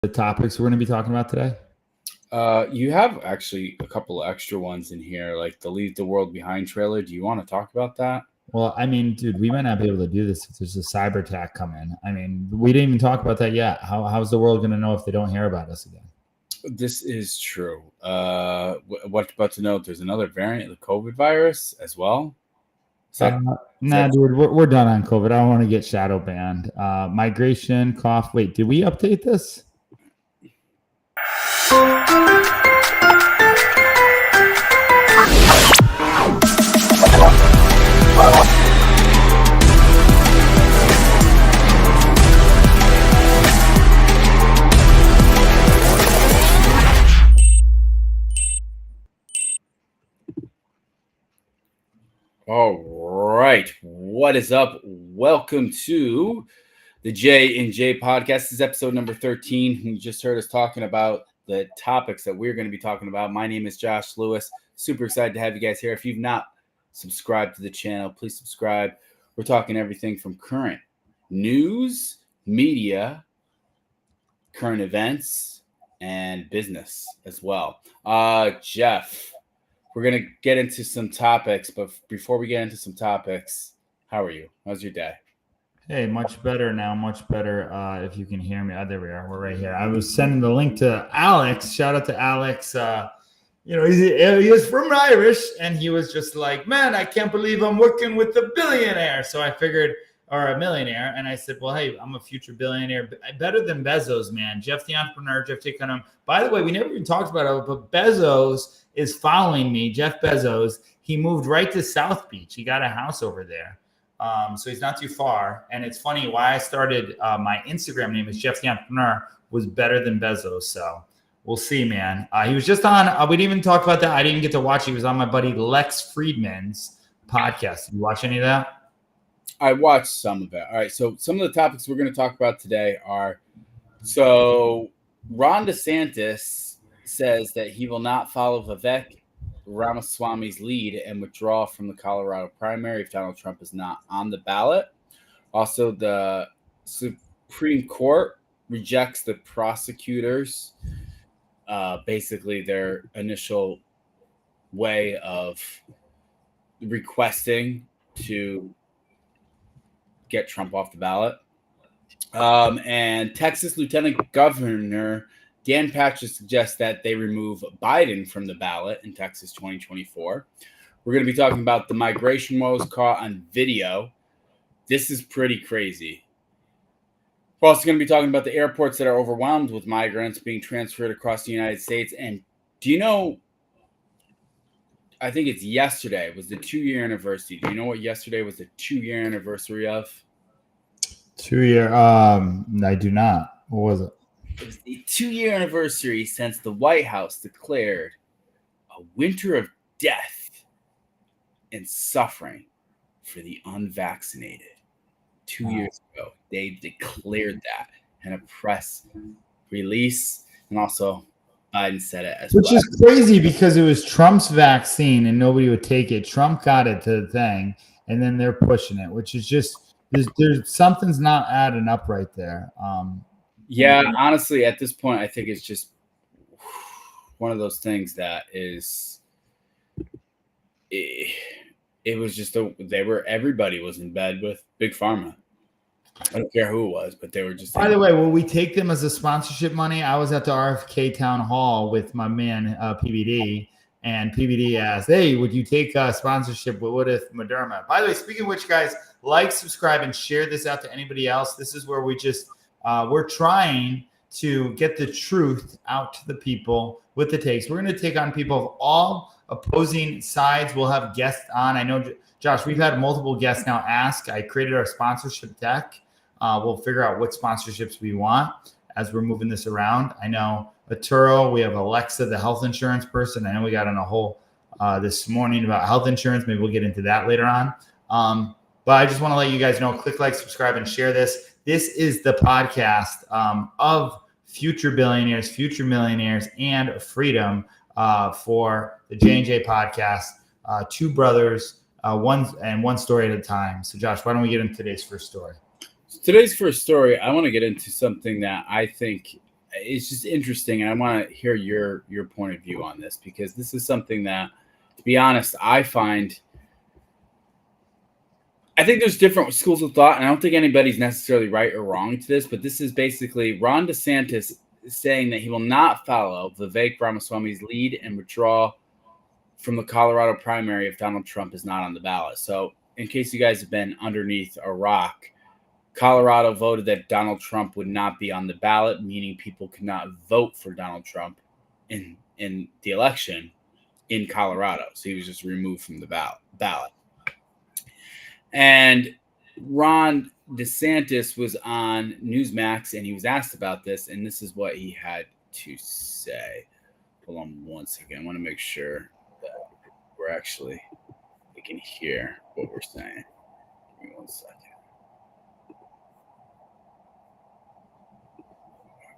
the topics we're going to be talking about today? You have actually a couple of extra ones in here, like the Leave the World Behind trailer. Do you want to talk about that? Well, I mean, dude, we might not be able to do this if there's a cyber attack coming. I mean, we didn't even talk about that yet. How's the world going to know if they don't hear about us again? This is true. What about to note? There's another variant of the COVID virus as well. Dude, we're done on COVID. I don't want to get shadow banned. Migration, cough. Wait, did we update this? All right. What is up? Welcome to the J and J podcast. This is episode number 13. You just heard us talking about the topics that we're going to be talking about. My name is Josh Lewis. Super excited to have you guys here. If you've not subscribed to the channel, please subscribe. We're talking everything from current news, media, current events, and business as well. Jeff, we're going to get into some topics, but before we get into some topics, how are you? How's your day? Hey, much better now, much better. If you can hear me. There we are. We're right here. I was sending the link to Alex. Shout out to Alex. He is from Irish, and he was just like, man, I can't believe I'm working with a billionaire. So I figured, or a millionaire. And I said, well, hey, I'm a future billionaire. Better than Bezos, man. Jeff the entrepreneur, Jeff T. Cunningham. By the way, we never even talked about it, but Bezos is following me. Jeff Bezos, he moved right to South Beach. He got a house over there. So he's not too far. And it's funny why I started my Instagram name is Jeff the Entrepreneur was better than Bezos. So we'll see, man. He was just on, we didn't even talk about that. I didn't even get to watch. He was on my buddy Lex Friedman's podcast. Did you watch any of that? I watched some of it. All right. So some of the topics we're going to talk about today are, so Ron DeSantis says that he will not follow Vivek Ramaswamy's lead and withdraw from the Colorado primary if Donald Trump is not on the ballot. Also, the Supreme Court rejects the prosecutors, basically their initial way of requesting to get Trump off the ballot. And Texas Lieutenant Governor Dan Patrick suggests that they remove Biden from the ballot in Texas 2024. We're going to be talking about the migration woes caught on video. This is pretty crazy. We're also going to be talking about the airports that are overwhelmed with migrants being transferred across the United States. And do you know, I think it's yesterday was the 2-year anniversary. Do you know what yesterday was the 2-year anniversary of? 2-year. I do not. What was it? It was the 2-year anniversary since the White House declared a winter of death and suffering for the unvaccinated. 2 years ago, they declared that in a press release, and also Biden said it as well. Which is crazy because it was Trump's vaccine and nobody would take it. Trump got it to the thing, and then they're pushing it, which is just there's something's not adding up right there. Yeah, honestly, at this point, I think it's just one of those things that is, it was just, everybody was in bed with Big Pharma. I don't care who it was, but they were just. By the way, will we take them as a sponsorship money? I was at the RFK town hall with my man, PBD, and PBD asked, hey, would you take a sponsorship with Moderna? By the way, speaking of which, guys, like, subscribe, and share this out to anybody else. This is where we just, we're trying to get the truth out to the people with the takes. We're going to take on people of all opposing sides. We'll have guests on. I know, Josh, we've had multiple guests now ask. I created our sponsorship deck. We'll figure out what sponsorships we want as we're moving this around. I know Aturo, we have Alexa, the health insurance person. I know we got on a whole this morning about health insurance. Maybe we'll get into that later on. But I just want to let you guys know, click like, subscribe, and share this. This is the podcast of future billionaires, future millionaires, and freedom for the J&J podcast. Two brothers, one story at a time. So, Josh, why don't we get into today's first story? Today's first story, I want to get into something that I think it's just interesting, and I want to hear your point of view on this, because this is something that, to be honest, I think there's different schools of thought, and I don't think anybody's necessarily right or wrong to this, but this is basically Ron DeSantis saying that he will not follow Vivek Ramaswamy's lead and withdraw from the Colorado primary if Donald Trump is not on the ballot. So in case you guys have been underneath a rock, Colorado voted that Donald Trump would not be on the ballot, meaning people could not vote for Donald Trump in the election in Colorado. So he was just removed from the ballot. And Ron DeSantis was on Newsmax, and he was asked about this, and this is what he had to say. Hold on one second. I want to make sure that we can hear what we're saying. Give me 1 second.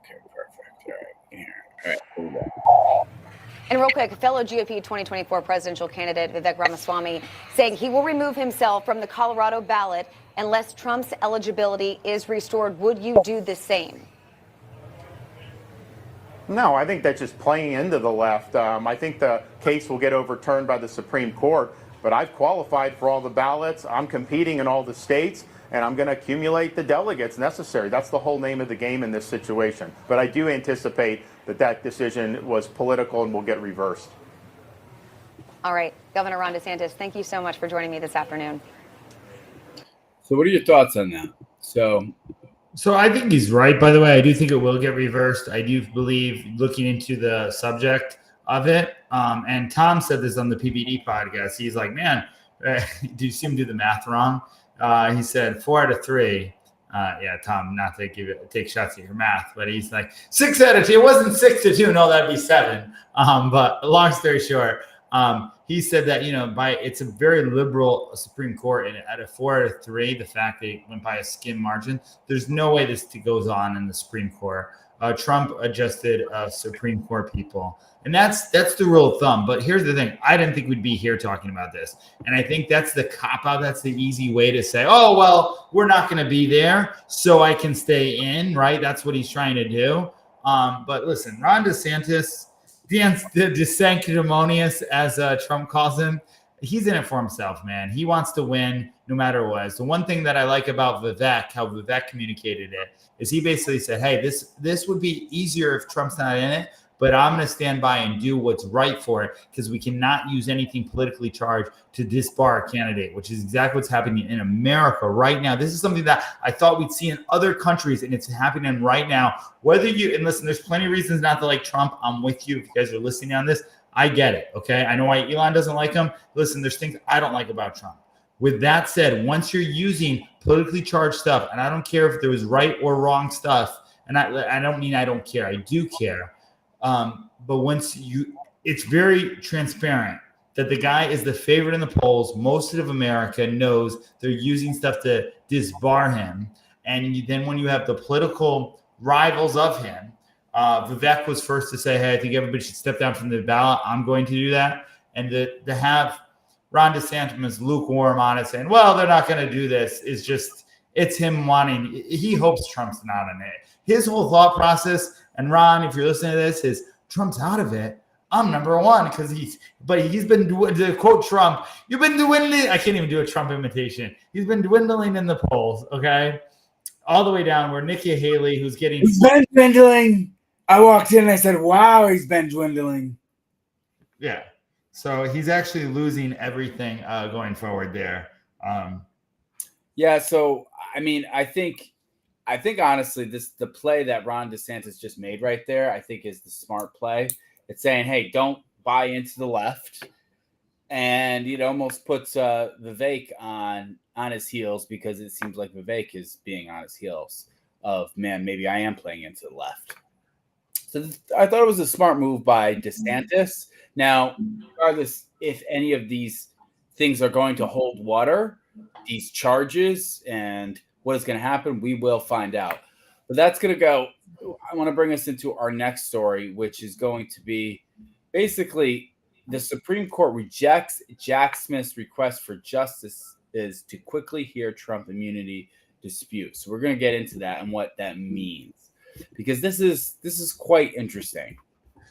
Okay, perfect. All right, we can hear it. All right, here we go. And real quick, fellow GOP 2024 presidential candidate Vivek Ramaswamy saying he will remove himself from the Colorado ballot unless Trump's eligibility is restored. Would you do the same? No, I think that's just playing into the left. I think the case will get overturned by the Supreme Court, but I've qualified for all the ballots. I'm competing in all the states, and I'm going to accumulate the delegates necessary. That's the whole name of the game in this situation. But I do anticipate that decision was political and will get reversed. All right, Governor Ron DeSantis, thank you so much for joining me this afternoon. So what are your thoughts on that? So I think he's right, by the way. I do think it will get reversed. I do believe, looking into the subject of it, and Tom said this on the PBD podcast. He's like, man, do you see him do the math wrong? He said 4 out of 3. Yeah, Tom, not to take shots at your math, but he's like 6 out of 2. It wasn't 6-2. No, that'd be 7. But long story short, he said that, it's a very liberal Supreme Court, and at a 4 out of 3, the fact that it went by a skin margin, there's no way this goes on in the Supreme Court. Trump adjusted Supreme Court people, and that's the rule of thumb. But here's the thing: I didn't think we'd be here talking about this, and I think that's the cop out. That's the easy way to say, "Oh, well, we're not going to be there, so I can stay in." Right? That's what he's trying to do. But listen, Ron DeSantis, the sanctimonious, as Trump calls him, he's in it for himself, man. He wants to win no matter what. So one thing that I like about Vivek, how Vivek communicated it, is he basically said, hey, this would be easier if Trump's not in it, but I'm going to stand by and do what's right for it, because we cannot use anything politically charged to disbar a candidate, which is exactly what's happening in America right now. This is something that I thought we'd see in other countries, and it's happening right now. And listen, there's plenty of reasons not to like Trump. I'm with you if you guys are listening on this. I get it, okay? I know why Elon doesn't like him. Listen, there's things I don't like about Trump. With that said, once you're using politically charged stuff, and I don't care if there was right or wrong stuff, and I don't mean I don't care. I do care. But it's very transparent that the guy is the favorite in the polls. Most of America knows they're using stuff to disbar him. And then when you have the political rivals of him, Vivek was first to say, hey, I think everybody should step down from the ballot. I'm going to do that. And to have Ron DeSantis lukewarm on it, saying, well, they're not going to do this, is just, it's him he hopes Trump's not in it. His whole thought process, and Ron, if you're listening to this, is Trump's out of it. I'm number one, because he's been, to quote Trump, you've been dwindling. I can't even do a Trump imitation. He's been dwindling in the polls, okay? All the way down where Nikki Haley, who's getting. He's been dwindling. I walked in and I said, wow, he's been dwindling. Yeah. So he's actually losing everything going forward there. Yeah. So, I mean, I think honestly, the play that Ron DeSantis just made right there, I think is the smart play. It's saying, hey, don't buy into the left. And it almost puts Vivek on his heels, because it seems like Vivek is being on his heels of, man, maybe I am playing into the left. So I thought it was a smart move by DeSantis. Now, regardless if any of these things are going to hold water, these charges and what is going to happen, we will find out. But that's going to go. I want to bring us into our next story, which is going to be basically the Supreme Court rejects Jack Smith's request for justice is to quickly hear Trump immunity dispute. So we're going to get into that and what that means. because this is quite interesting.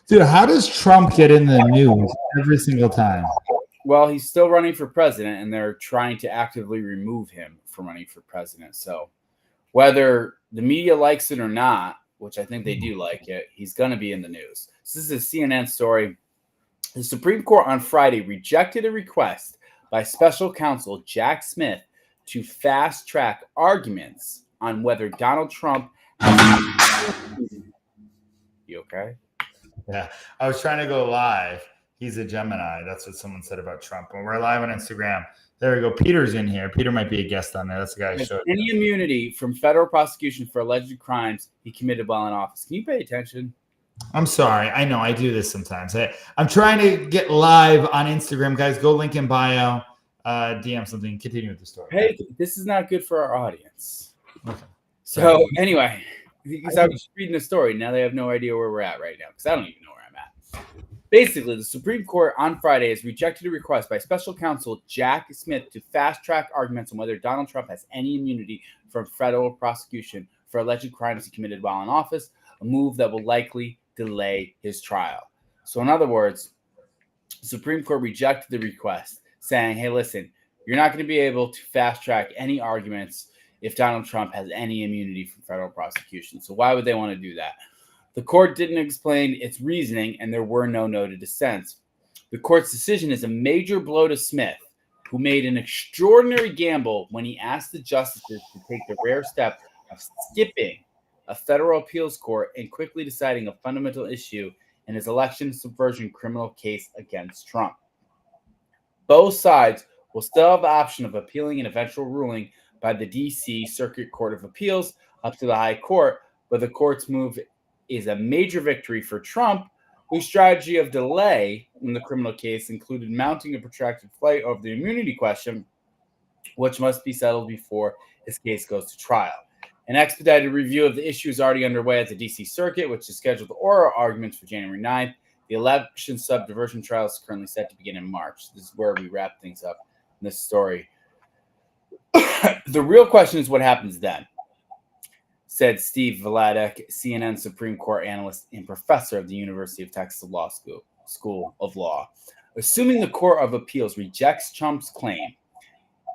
Dude, how does Trump get in the news every single time? Well, he's still running for president, and they're trying to actively remove him from running for president. So whether the media likes it or not, which I think they do like it, he's going to be in the news. This is a CNN story. The Supreme Court on Friday rejected a request by special counsel Jack Smith to fast-track arguments on whether Donald Trump You okay? Yeah, I was trying to go live. He's a Gemini. That's what someone said about Trump. When we're live on Instagram, there we go. Peter's in here. Peter might be a guest on there. That's the guy I showed. Any immunity from federal prosecution for alleged crimes he committed while in office. Can you pay attention? I'm sorry. I know I do this sometimes. I'm trying to get live on Instagram, guys. Go link in bio. DM something. Continue with the story. Hey, this is not good for our audience. Okay. So anyway, because I was reading the story. Now they have no idea where we're at right now because I don't even know where I'm at. Basically, the Supreme Court on Friday has rejected a request by special counsel Jack Smith to fast-track arguments on whether Donald Trump has any immunity from federal prosecution for alleged crimes he committed while in office, a move that will likely delay his trial. So in other words, the Supreme Court rejected the request, saying, hey, listen, you're not going to be able to fast-track any arguments if Donald Trump has any immunity from federal prosecution. So why would they want to do that? The court didn't explain its reasoning, and there were no noted dissents. The court's decision is a major blow to Smith, who made an extraordinary gamble when he asked the justices to take the rare step of skipping a federal appeals court and quickly deciding a fundamental issue in his election subversion criminal case against Trump. Both sides will still have the option of appealing an eventual ruling by the D.C. Circuit Court of Appeals up to the High Court, but the court's move is a major victory for Trump, whose strategy of delay in the criminal case included mounting a protracted fight over the immunity question, which must be settled before his case goes to trial. An expedited review of the issue is already underway at the D.C. Circuit, which is scheduled oral arguments for January 9th. The election subversion trial is currently set to begin in March. This is where we wrap things up in this story. The real question is what happens then, said Steve Vladek, CNN Supreme Court analyst and professor of the University of Texas Law School of Law. Assuming the Court of Appeals rejects Trump's claim,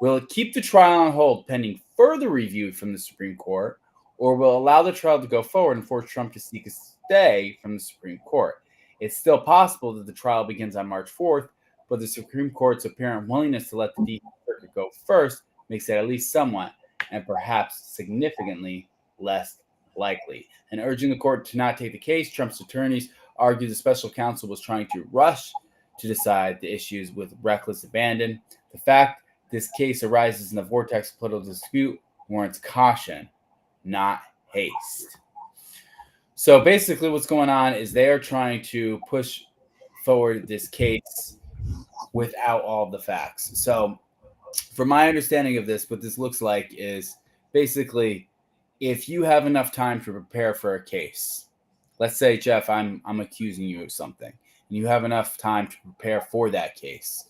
will it keep the trial on hold pending further review from the Supreme Court, or will allow the trial to go forward and force Trump to seek a stay from the Supreme Court? It's still possible that the trial begins on March 4th, but the Supreme Court's apparent willingness to let the D.C. Circuit go first makes it at least somewhat and perhaps significantly less likely. And urging the court to not take the case, Trump's attorneys argued the special counsel was trying to rush to decide the issues with reckless abandon. The fact this case arises in the vortex of political dispute warrants caution, not haste. So basically what's going on is they are trying to push forward this case without all of the facts. So from my understanding of this, what this looks like is basically if you have enough time to prepare for a case, let's say, Jeff, I'm accusing you of something, and you have enough time to prepare for that case.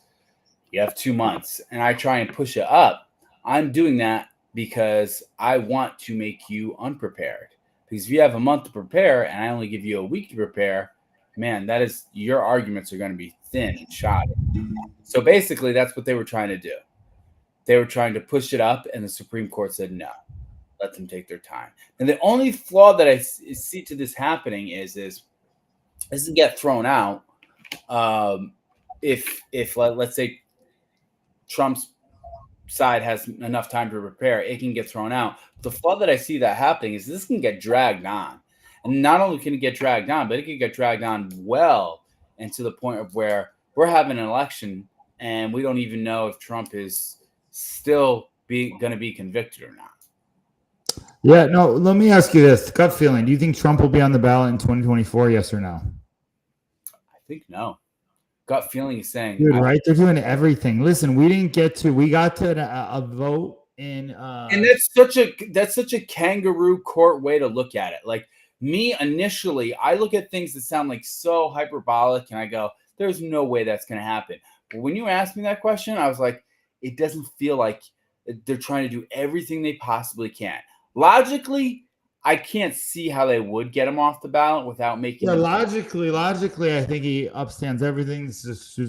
You have 2 months, and I try and push it up. I'm doing that because I want to make you unprepared. Because if you have a month to prepare and I only give you a week to prepare, man, that is your arguments are going to be thin and shoddy. So basically, that's what they were trying to do. They were trying to push it up, and the Supreme Court said no. Let them take their time. And the only flaw that I see to this happening is this doesn't get thrown out. If let's say Trump's side has enough time to prepare, it can get thrown out. The flaw that I see that happening is this can get dragged on. And not only can it get dragged on, but it can get dragged on well and to the point of where we're having an election and we don't even know if Trump is still going to be convicted or not. Yeah, no, let me ask you this. Gut feeling. Do you think Trump will be on the ballot in 2024, yes or no? I think no. Gut feeling is saying. Dude, right? They're doing everything. Listen, we got to a vote in. And that's such a kangaroo court way to look at it. Like me, initially, I look at things that sound like so hyperbolic and I go, there's no way that's going to happen. But when you asked me that question, I was like, it doesn't feel like they're trying to do everything they possibly can. Logically, I can't see how they would get him off the ballot without making him. Logically, I think he upstands everything. The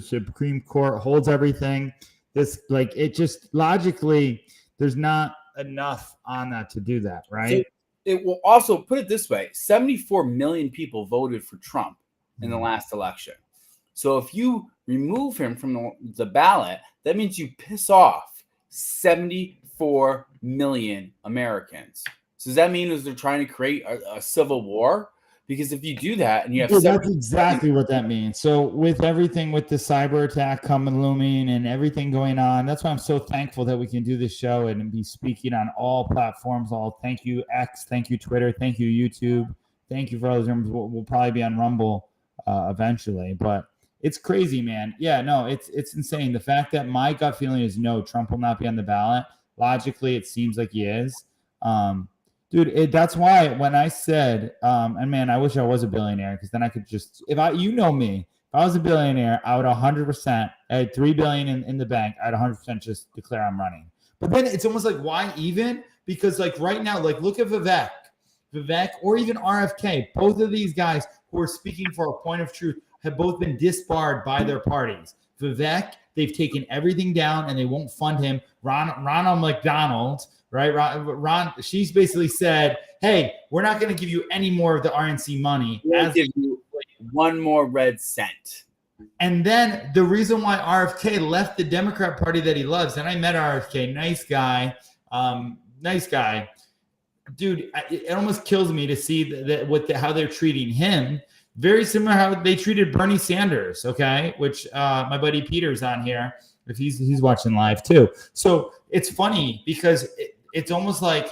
Supreme Court holds everything. It just logically, there's not enough on that to do that, right? It will also put it this way: 74 million people voted for Trump in the last election. So if you remove him from the ballot, that means you piss off 74 million Americans. So does that mean they're trying to create a civil war? Because if you do that and you have that's exactly what that means. So with everything with the cyber attack coming looming and everything going on, that's why I'm so thankful that we can do this show and be speaking on all platforms. Thank you X, thank you Twitter, thank you YouTube, thank you for all those rooms. We'll probably be on Rumble eventually, but it's crazy, man. Yeah, no, it's insane. The fact that my gut feeling is no, Trump will not be on the ballot. Logically, it seems like he is. Dude, that's why when I said, and man, I wish I was a billionaire because then I could just, if I was a billionaire, I would 100%, I had $3 billion in the bank, I'd 100% just declare I'm running. But then it's almost like, why even? Because like right now, like look at Vivek, or even RFK, both of these guys who are speaking for a point of truth have both been disbarred by their parties. Vivek, they've taken everything down and they won't fund him. Ronald McDonald, right? Ron, she's basically said, hey, we're not going to give you any more of the RNC money. We'll give you one more red cent. And then the reason why RFK left the Democrat Party that he loves, and I met RFK, nice guy. Dude, it almost kills me to see how they're treating him. Very similar how they treated Bernie Sanders, okay? Which my buddy Peter's on here, if he's watching live too. So it's funny because it's almost like,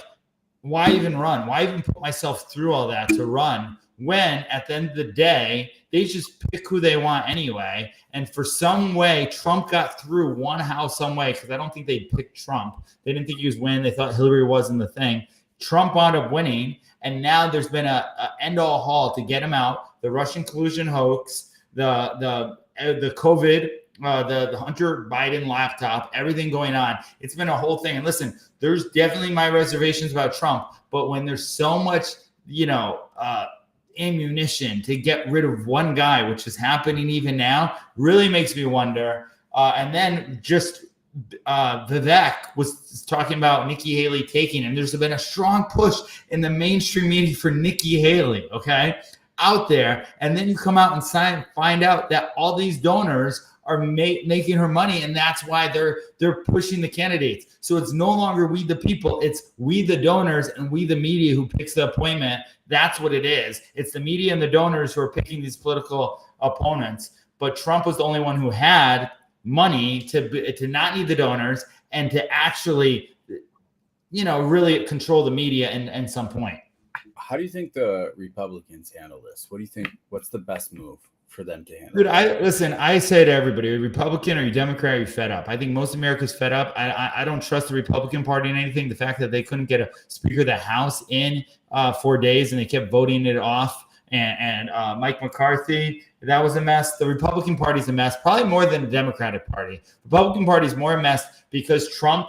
why even run? Why even put myself through all that to run when at the end of the day, they just pick who they want anyway. And for some way, Trump got through one house some way because I don't think they picked Trump. They didn't think he was winning. They thought Hillary wasn't the thing. Trump wound up winning. And now there's been a end-all haul to get him out. The Russian collusion hoax, the COVID, the Hunter Biden laptop, everything going on. It's been a whole thing. And listen, there's definitely my reservations about Trump, but when there's so much, ammunition to get rid of one guy, which is happening even now, really makes me wonder. And then just Vivek was talking about Nikki Haley taking, and there's been a strong push in the mainstream media for Nikki Haley, okay, out there. And then you come out and find out that all these donors are making her money, and that's why they're pushing the candidates. So it's no longer we the people, it's we the donors and we the media who picks the appointment. That's what it is. It's the media and the donors who are picking these political opponents. But Trump was the only one who had money to not need the donors and to actually, really control the media in some point. How do you think the Republicans handle this? What do you think? What's the best move for them to handle? Dude, I say to everybody, are you Republican or are you Democrat? Are you fed up? I think most America's fed up. I don't trust the Republican Party in anything. The fact that they couldn't get a Speaker of the House in 4 days and they kept voting it off. And Mike McCarthy, that was a mess. The Republican Party is a mess, probably more than the Democratic Party. Republican Party is more a mess because Trump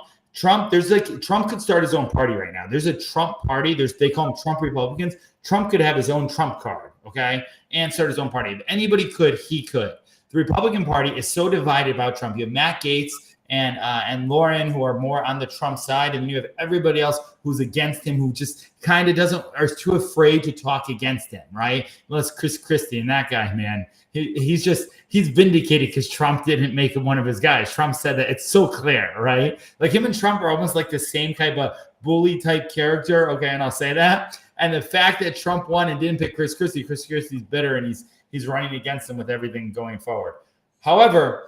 could start his own party right now. There's a Trump party. They call them Trump Republicans. Trump could have his own Trump card, okay, and start his own party. If anybody could, he could. The Republican Party is so divided about Trump. You have Matt Gaetz and Lauren, who are more on the Trump side, and you have everybody else who's against him, who just kind of is too afraid to talk against him, right? Unless Chris Christie and that guy, man, he's vindicated because Trump didn't make him one of his guys. Trump said that. It's so clear, right? Like him and Trump are almost like the same type of bully type character, okay, and I'll say that. And the fact that Trump won and didn't pick Chris Christie's bitter, and he's running against him with everything going forward. However,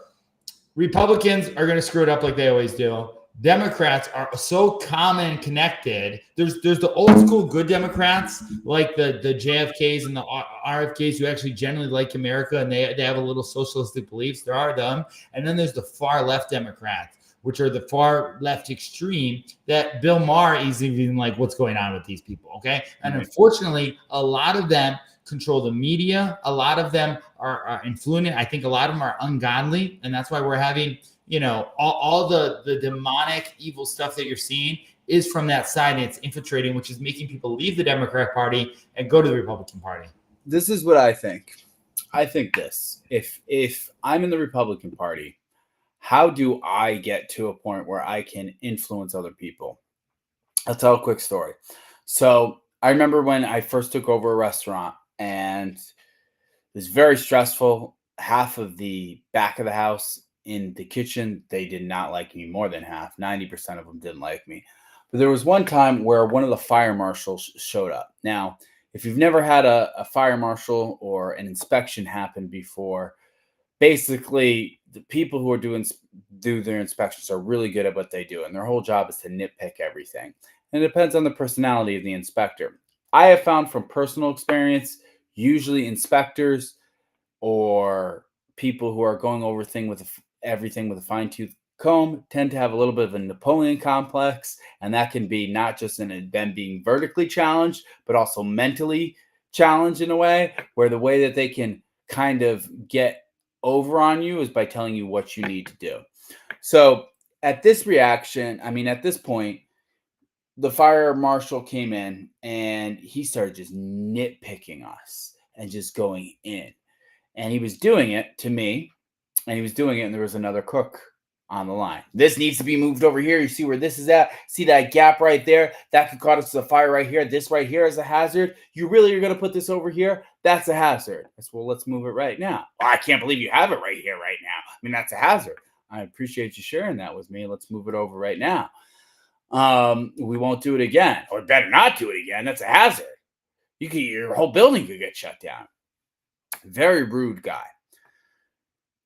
Republicans are going to screw it up like they always do. Democrats are so common and connected. There's the old school good Democrats like the JFKs and the RFKs who actually generally like America and they have a little socialistic beliefs. There are them. And then there's the far left Democrats, which are the far left extreme that Bill Maher is even like, what's going on with these people, okay? And unfortunately, a lot of them control the media. A lot of them are influencing. I think a lot of them are ungodly. And that's why we're having, all the demonic evil stuff that you're seeing is from that side, and it's infiltrating, which is making people leave the Democratic Party and go to the Republican Party. This is what I think. I think this. If I'm in the Republican Party, how do I get to a point where I can influence other people? I'll tell a quick story. So I remember when I first took over a restaurant, and it was very stressful. Half of the back of the house in the kitchen, they did not like me, more than half. 90% of them didn't like me. But there was one time where one of the fire marshals showed up. Now, if you've never had a fire marshal or an inspection happen before, basically the people who do their inspections are really good at what they do, and their whole job is to nitpick everything. And it depends on the personality of the inspector. I have found from personal experience, usually inspectors or people who are going over everything with a fine-tooth comb tend to have a little bit of a Napoleon complex, and that can be not just in them being vertically challenged, but also mentally challenged in a way where the way that they can kind of get over on you is by telling you what you need to do. So at this point, the fire marshal came in and he started just nitpicking us and just going in. And he was doing it to me, and he was doing it, and there was another cook on the line. This needs to be moved over here. You see where this is at? See that gap right there? That could cause us a fire right here. This right here is a hazard. You really are going to put this over here? That's a hazard. I said, well, let's move it right now. Oh, I can't believe you have it right here right now. I mean, that's a hazard. I appreciate you sharing that with me. Let's move it over right now. We won't do it again, or better not do it again. That's a hazard. Your whole building could get shut down. Very rude guy.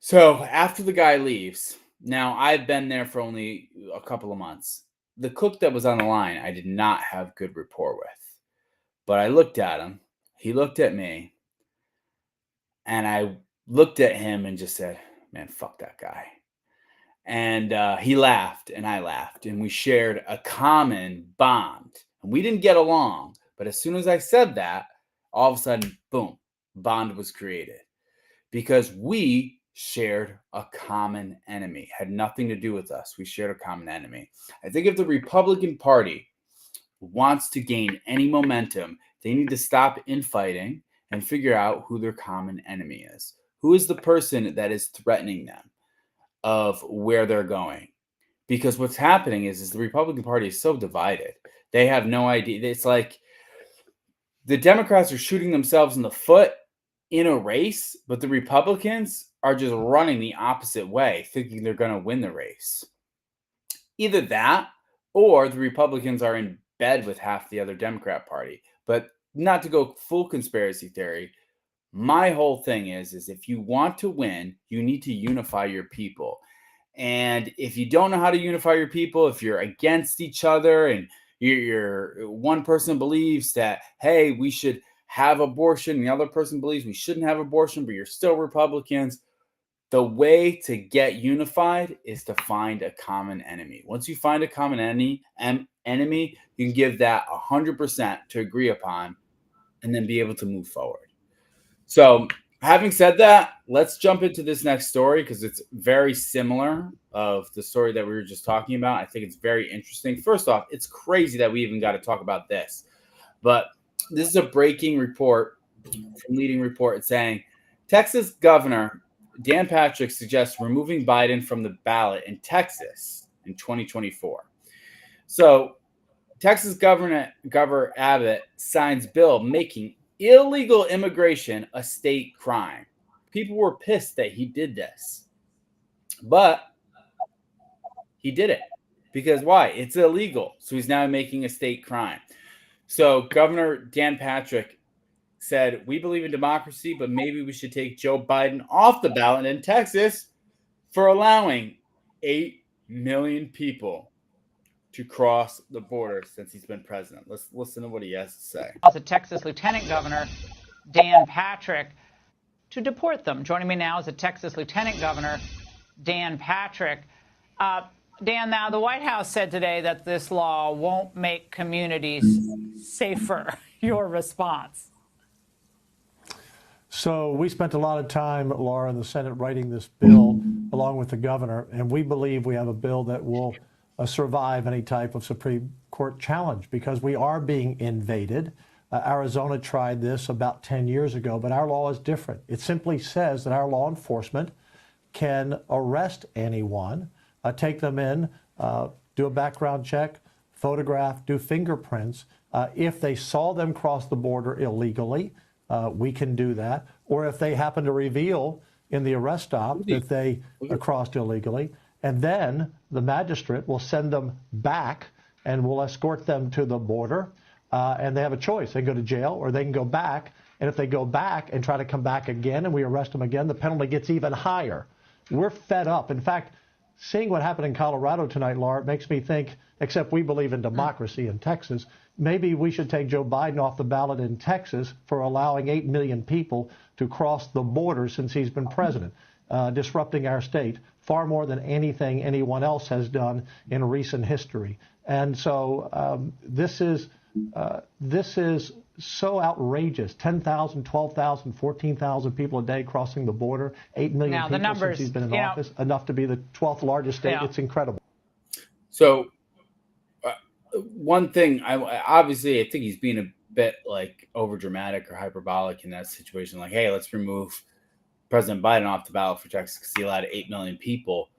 So after the guy leaves, now I've been there for only a couple of months. The cook that was on the line, I did not have good rapport with. But I looked at him. He looked at me. And I looked at him and just said, man, fuck that guy. And he laughed and I laughed. And we shared a common bond. And we didn't get along. But as soon as I said that, all of a sudden, boom, bond was created. Because we shared a common enemy. Had nothing to do with us. We shared a common enemy. I think if the Republican Party wants to gain any momentum, they need to stop infighting and figure out who their common enemy is. Who is the person that is threatening them of where they're going? Because what's happening is the Republican Party is so divided. They have no idea. It's like the Democrats are shooting themselves in the foot in a race, but the Republicans are just running the opposite way, thinking they're going to win the race. Either that, or the Republicans are in bed with half the other Democrat Party. But not to go full conspiracy theory, my whole thing is if you want to win, you need to unify your people. And if you don't know how to unify your people, if you're against each other and you're one person believes that, hey, we should have abortion, and the other person believes we shouldn't have abortion, but you're still Republicans, the way to get unified is to find a common enemy. Once you find a common enemy, you can give that 100% to agree upon and then be able to move forward. So having said that, let's jump into this next story because it's very similar of the story that we were just talking about. I think it's very interesting. First off, it's crazy that we even got to talk about this. But this is a breaking report from Leading Report saying Texas Governor Dan Patrick suggests removing Biden from the ballot in Texas in 2024. So Texas Governor Abbott signs bill making illegal immigration a state crime. People were pissed that he did this. But he did it. Because why? It's illegal. So he's now making a state crime. So Governor Dan Patrick said, we believe in democracy, but maybe we should take Joe Biden off the ballot in Texas for allowing 8 million people to cross the border since he's been president. Let's listen to what he has to say. The Texas Lieutenant Governor Dan Patrick to deport them. Joining me now is the Texas Lieutenant Governor Dan Patrick. Dan, now the White House said today that this law won't make communities safer. Your response? So we spent a lot of time, Laura, in the Senate writing this bill along with the governor, and we believe we have a bill that will survive any type of Supreme Court challenge because we are being invaded. Arizona tried this about 10 years ago, but our law is different. It simply says that our law enforcement can arrest anyone, take them in, do a background check, photograph, do fingerprints. If they saw them cross the border illegally, we can do that. Or if they happen to reveal in the arrest stop that they crossed illegally, and then the magistrate will send them back and will escort them to the border. And they have a choice. They can go to jail or they can go back. And if they go back and try to come back again and we arrest them again, the penalty gets even higher. We're fed up. In fact, seeing what happened in Colorado tonight, Laura, it makes me think, except we believe in democracy in Texas, maybe we should take Joe Biden off the ballot in Texas for allowing 8 million people to cross the border since he's been president, disrupting our state far more than anything anyone else has done in recent history. And so this is so outrageous. 10,000, 12,000, 14,000 people a day crossing the border, 8 million now, people the numbers, since he's been in office, enough to be the 12th largest state. Yeah. It's incredible. So one thing, I think he's being a bit like over dramatic or hyperbolic in that situation. Like, hey, let's remove President Biden off the ballot for Texas because he allowed 8 million people.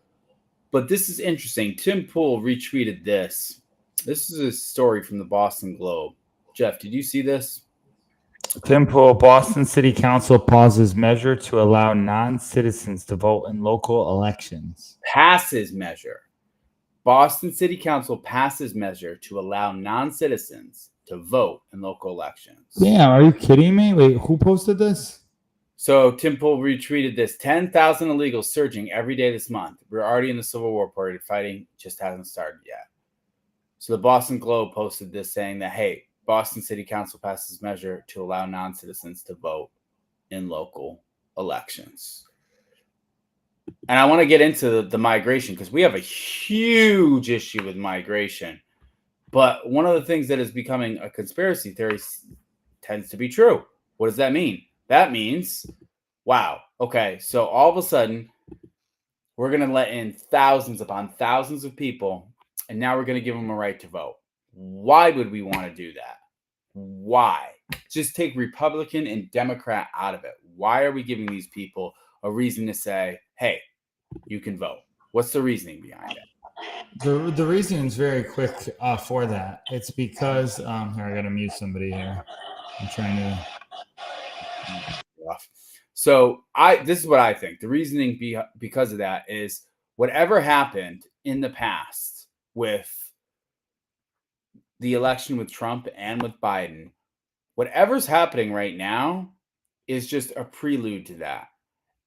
But this is interesting. Tim Pool retweeted this. This is a story from the Boston Globe. Jeff, did you see this? Tim Pool, Boston City Council pauses measure to allow non-citizens to vote in local elections. Passes measure. Boston City Council passes measure to allow non-citizens to vote in local elections. Damn, are you kidding me? Wait, who posted this? So Tim Pool retweeted this. 10,000 illegals surging every day this month. We're already in the Civil War period. Fighting just hasn't started yet. So the Boston Globe posted this saying that, hey, Boston City Council passes measure to allow non-citizens to vote in local elections. And I want to get into the migration because we have a huge issue with migration. But one of the things that is becoming a conspiracy theory tends to be true. What does that mean? That means, wow, okay, so all of a sudden, we're going to let in thousands upon thousands of people, and now we're going to give them a right to vote. Why would we want to do that? Why? Just take Republican and Democrat out of it. Why are we giving these people a reason to say, hey, you can vote? What's the reasoning behind it? The reasoning is very quick for that. It's because here, I got to mute somebody here. I'm trying to. So this is what I think. The reasoning because of that is whatever happened in the past with the election with Trump and with Biden, whatever's happening right now is just a prelude to that.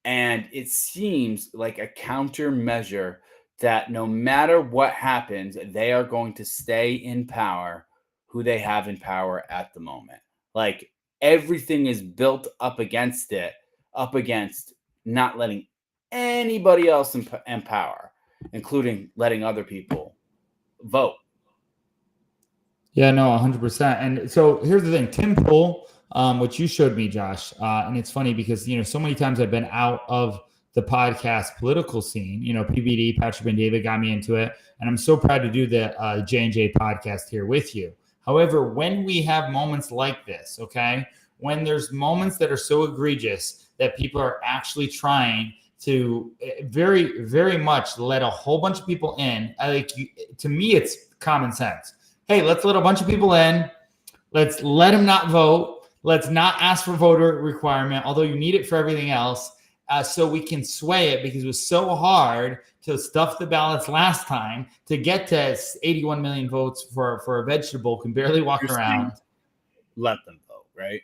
And it seems like a countermeasure that no matter what happens, they are going to stay in power who they have in power at the moment. Like everything is built up against it, up against not letting anybody else in power, including letting other people vote. Yeah, no, 100%. And so here's the thing, Tim Pool, which you showed me, Josh, and it's funny because, so many times I've been out of the podcast political scene, PBD, Patrick Ben David got me into it, and I'm so proud to do the J&J podcast here with you. However, when we have moments like this, okay, when there's moments that are so egregious that people are actually trying to very, very much let a whole bunch of people in, to me, it's common sense. Hey, let's let a bunch of people in. Let's let them not vote. Let's not ask for voter requirement, although you need it for everything else, so we can sway it because it was so hard to stuff the ballots last time to get to 81 million votes for a vegetable can barely walk around. Let them vote, right?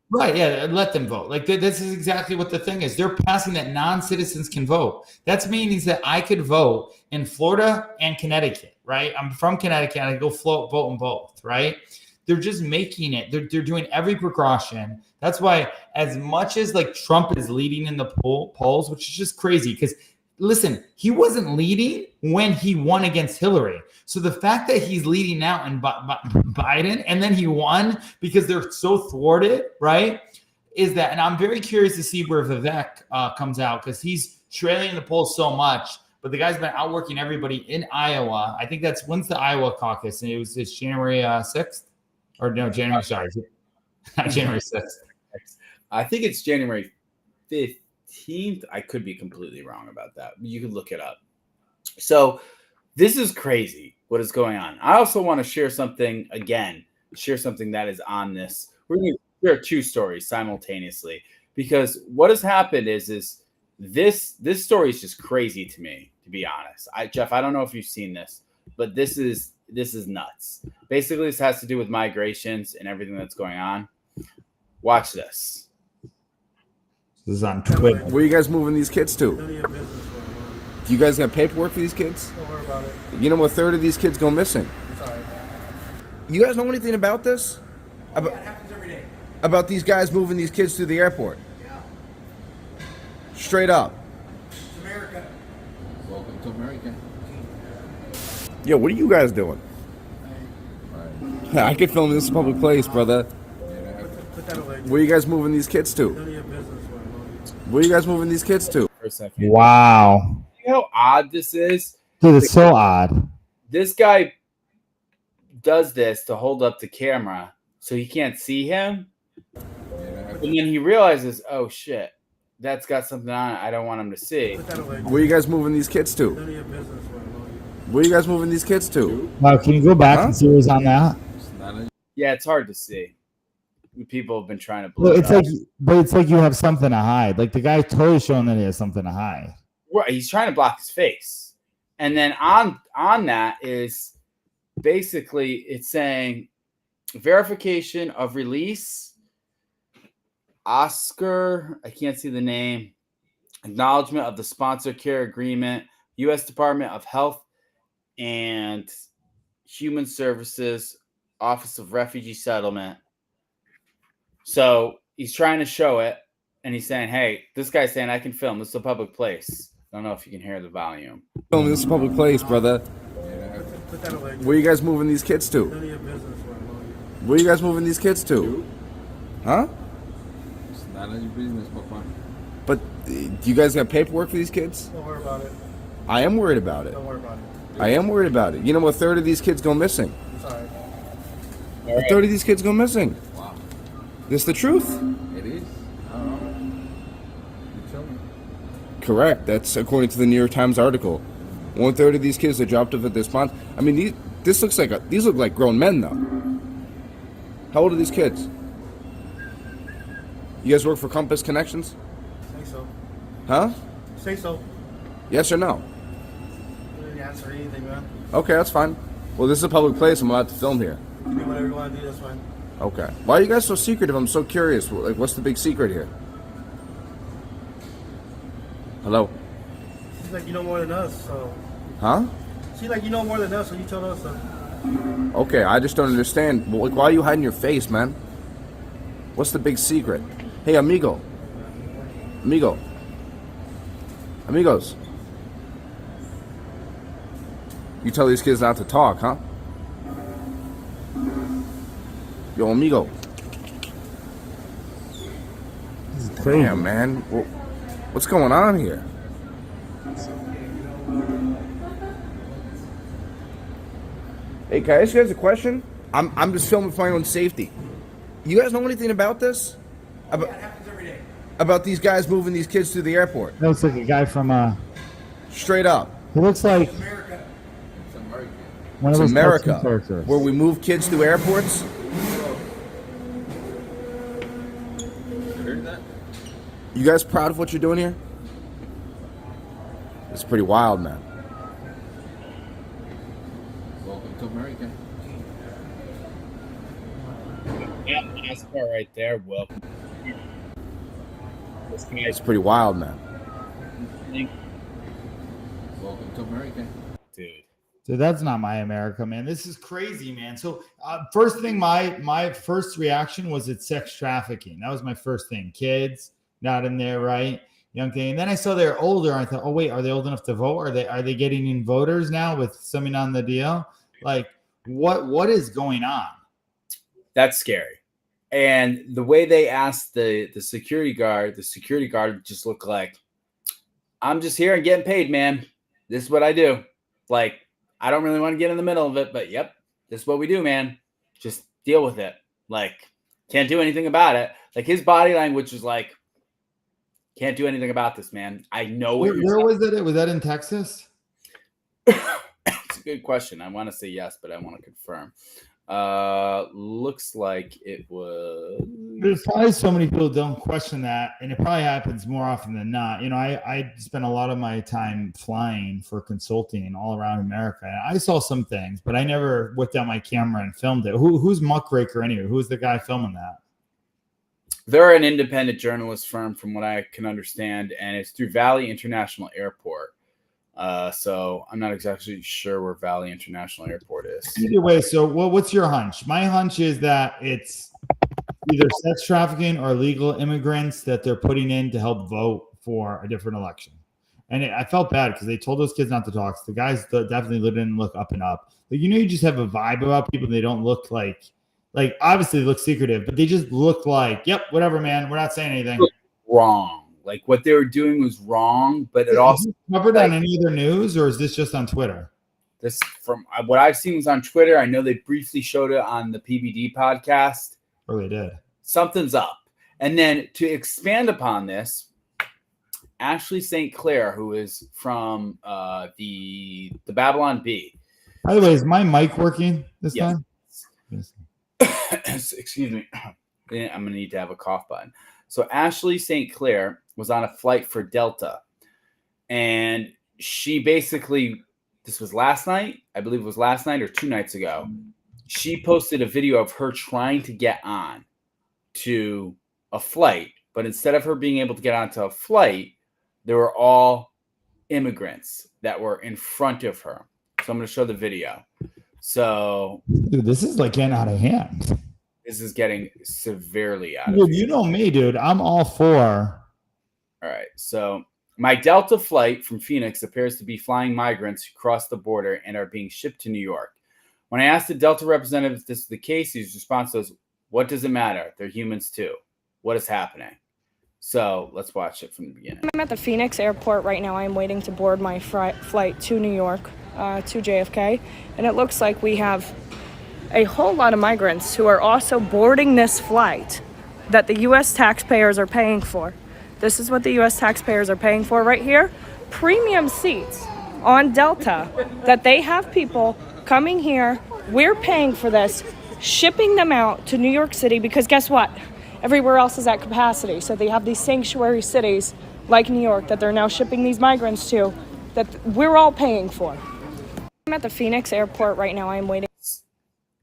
Right, yeah, let them vote. Like this is exactly what the thing is. They're passing that non-citizens can vote. That means that I could vote in Florida and Connecticut, right? I'm from Connecticut. I go vote in both, right? They're just making it. They're doing every precaution. That's why, as much as like Trump is leading in the polls, which is just crazy, because listen, he wasn't leading when he won against Hillary. So the fact that he's leading now in Biden and then he won because they're so thwarted, right, is that, and I'm very curious to see where Vivek comes out because he's trailing the polls so much. but the guy's been outworking everybody in Iowa. I think when's the Iowa caucus? And it's January 6th, or no, January 6th. I think it's January 15th. I could be completely wrong about that. You can look it up. So this is crazy what is going on. I also want to share something that is on this. We're going to share two stories simultaneously, because what has happened is this story is just crazy to me, to be honest. Jeff, I don't know if you've seen this, but this is nuts. Basically, this has to do with migrations and everything that's going on. Watch this. This is on Twitter. Where are you guys moving these kids to? Do you guys got paperwork for these kids? Don't worry about it. You know, a third of these kids go missing. Sorry. You guys know anything about this? That happens every day. About these guys moving these kids to the airport? Yeah. Straight up. It's America. Welcome to America. Yo, what are you guys doing? I could film this in a public place, brother. Put that away. Where are you guys moving these kids to? None of your business, man. Where are you guys moving these kids to? For a second. Wow. You know how odd this is? Dude, it's so odd. This guy does this to hold up the camera so he can't see him. And then he realizes, oh shit, that's got something on it I don't want him to see. Put that away. Where are you guys moving these kids None to? of your business, man. Where are you guys moving these kids to? Wow, can you go back and see what's on that? Yeah, it's hard to see. People have been trying to blow Well, it up. it's like you have something to hide. Like the guy's totally showing that he has something to hide. Right, he's trying to block his face. And then on that is basically it's saying verification of release, Oscar, I can't see the name, acknowledgement of the sponsor care agreement, U.S. Department of Health and Human Services, Office of Refugee Settlement. So he's trying to show it, and he's saying, hey, this guy's saying I can film. This is a public place. I don't know if you can hear the volume. Film this in a public place, brother. Put that away. Where are you guys moving these kids to? None of your business, man. Where are you guys moving these kids to? Huh? It's none of your business, Papa. But do you guys got paperwork for these kids? Don't worry about it. I am worried about it. Don't worry about it. I am worried about it. You know, a third of these kids go missing. Sorry. A third of these kids go missing. Wow. This the truth? It is. I don't know. You tell me. Correct. That's according to the New York Times article. 1/3 of these kids that dropped off at this pond. I mean, these look like grown men though. How old are these kids? You guys work for Compass Connections? Say so. Huh? Say so. Yes or no? You didn't answer anything, man. Okay, that's fine. Well, this is a public place. I'm allowed to film here. You do whatever you want to do, that's fine. Okay. Why are you guys so secretive? I'm so curious. Like, what's the big secret here? Hello? Seems like you know more than us, so. Huh? Seems like you know more than us, so you told us so. Okay, I just don't understand. Well, like, why are you hiding your face, man? What's the big secret? Hey, amigo. Amigo. Amigos. You tell these kids not to talk, huh? Yo, amigo. Damn, man. What's going on here? Hey, can I ask you guys a question? I'm just filming for my own safety. You guys know anything about this? That happens every day. About these guys moving these kids to the airport? That looks like a guy from Straight up. he looks like America. It's American. one It's of those America, cartoon characters. where we move kids to airports. You heard that? You guys proud of what you're doing here? It's pretty wild, man. Welcome to America. Yeah, that's part right there. Welcome. This guy's It's pretty wild, man. Welcome to America. dude. Dude, that's not my America, man. This is crazy, man. So first thing, my first reaction was it's sex trafficking. That was my first thing. Kids not in there, right? Young thing. And then I saw they're older. I thought, oh wait, are they old enough to vote? Are they getting in voters now with something on the deal? Like what is going on? That's scary. And the way they asked the security guard just looked like, I'm just here and getting paid, man. this is what I do. Like, I don't really want to get in the middle of it, but yep, this is what we do, man. Just deal with it. Like, can't do anything about it. Like, his body language was like, can't do anything about this, man. I know what Where was it? Was that in Texas? It's a good question. I want to say yes, but I want to confirm. Looks like it was. There's probably so many people don't question that, and it probably happens more often than not. You know, I spent a lot of my time flying for consulting all around America. And I saw some things, but I never whipped out my camera and filmed it. Who's Muckraker anyway? Who's the guy filming that? They're an independent journalist firm, from what I can understand, and it's through Valley International Airport. So I'm not exactly sure where Valley International Airport is. Either way, so what's your hunch? My hunch is that it's either sex trafficking or illegal immigrants that they're putting in to help vote for a different election. And I felt bad because they told those kids not to talk. So the guys definitely didn't look up and up. Like, you know, you just have a vibe about people. They don't look like obviously they look secretive, but they just look like, yep, whatever, man. We're not saying anything. Wrong. Like, what they were doing was wrong, but it also covered on any other news, or is this just on Twitter? This, from what I've seen, was on Twitter. I know they briefly showed it on the PBD podcast. Oh, they did. Something's up. And then to expand upon this, Ashley St. Clair, who is from the Babylon Bee. By the way, is my mic working this time? Yes. Excuse me. I'm going to need to have a cough button. So Ashley St. Clair was on a flight for Delta. And she basically, this was last night. I believe it was last night or 2 nights ago. She posted a video of her trying to get on to a flight. But instead of her being able to get onto a flight, there were all immigrants that were in front of her. So I'm going to show the video. So, dude, this is like getting out of hand. This is getting severely out of hand. hand. You know me, dude. I'm all for. All right. So my Delta flight from Phoenix appears to be flying migrants who cross the border and are being shipped to New York. When I asked the Delta representative if this is the case, his response was, "What does it matter? They're humans too. What is happening?" So let's watch it from the beginning. I'm at the Phoenix airport right now. I'm waiting to board my flight to New York, to JFK. And it looks like we have a whole lot of migrants who are also boarding this flight that the U.S. taxpayers are paying for. This is what the U.S. taxpayers are paying for right here. Premium seats on Delta that they have people coming here. We're paying for this, shipping them out to New York City because guess what? Everywhere else is at capacity. So they have these sanctuary cities like New York that they're now shipping these migrants to that we're all paying for. I'm at the Phoenix airport right now. I'm waiting.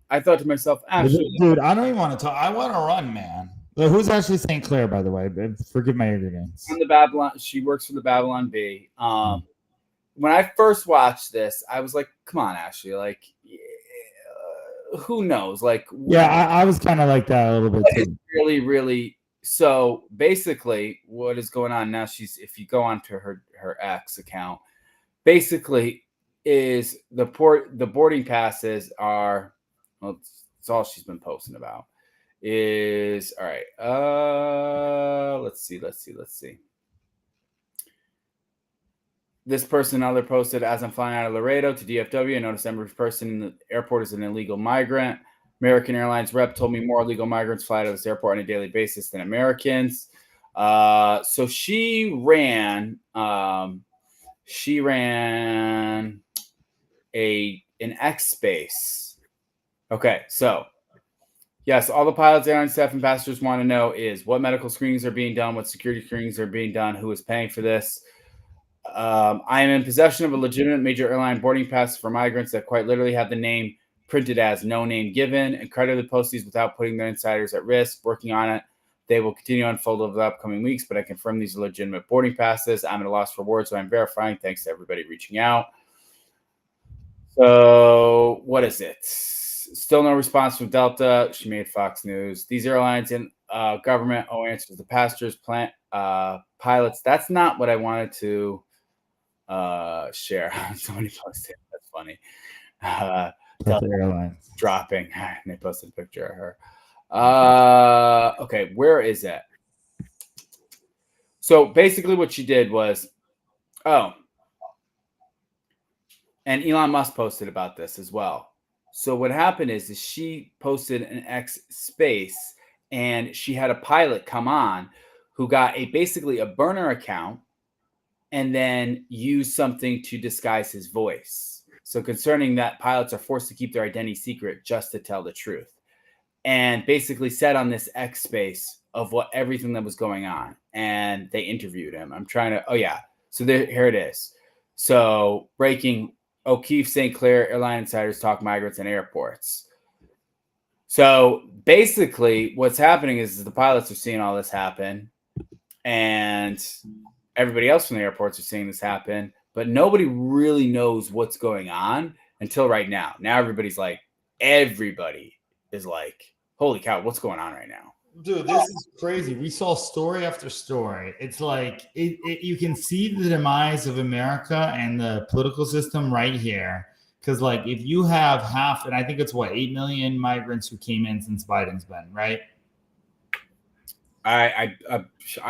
I thought to myself, absolutely. Dude, I don't even want to talk. I want to run, man. Who's Ashley St. Clair, by the way? Forgive my ignorance. On the Babylon, she works for the Babylon Bee. When I first watched this, I was like, come on, Ashley. Like, who knows? Like, yeah, I was kind of like that a little bit too. Really, really. So basically, what is going on now? If you go onto her X account, basically is the boarding passes are. Well, it's all she's been posting about. Is all right. Let's see. This person and other posted, as I'm flying out of Laredo to DFW, I noticed every person in the airport is an illegal migrant. American Airlines rep told me more illegal migrants fly out of this airport on a daily basis than Americans. So she ran an X space. Okay, so yes, all the pilots, airline staff, and passengers want to know is what medical screenings are being done, what security screenings are being done, who is paying for this. I am in possession of a legitimate major airline boarding pass for migrants that quite literally have the name printed as no name given and credited posties without putting their insiders at risk. Working on it. They will continue to unfold over the upcoming weeks, but I confirm these are legitimate boarding passes. I'm at a loss for words, so I'm verifying. Thanks to everybody reaching out. So what is it? Still no response from Delta. She made Fox News. These airlines and government owe answers to passengers, pilots. That's not what I wanted to share. Somebody posted. That's funny. Delta Airlines dropping. And they posted a picture of her. Okay, where is it? So basically what she did was, And Elon Musk posted about this as well. So what happened is she posted an X space, and she had a pilot come on who got basically a burner account and then used something to disguise his voice. So concerning that, pilots are forced to keep their identity secret just to tell the truth. And basically said on this X space of everything that was going on. And they interviewed him. I'm trying to, So here it is. So breaking, O'Keefe St. Clair airline insiders talk migrants and airports. So basically what's happening is the pilots are seeing all this happen, and everybody else from the airports are seeing this happen, but nobody really knows what's going on until right now. Now everybody is like, holy cow, what's going on right now? Dude, this is crazy. We saw story after story. It's like you can see the demise of America and the political system right here. Because, like, if you have half, and I think it's 8 million migrants who came in since Biden's been, right? I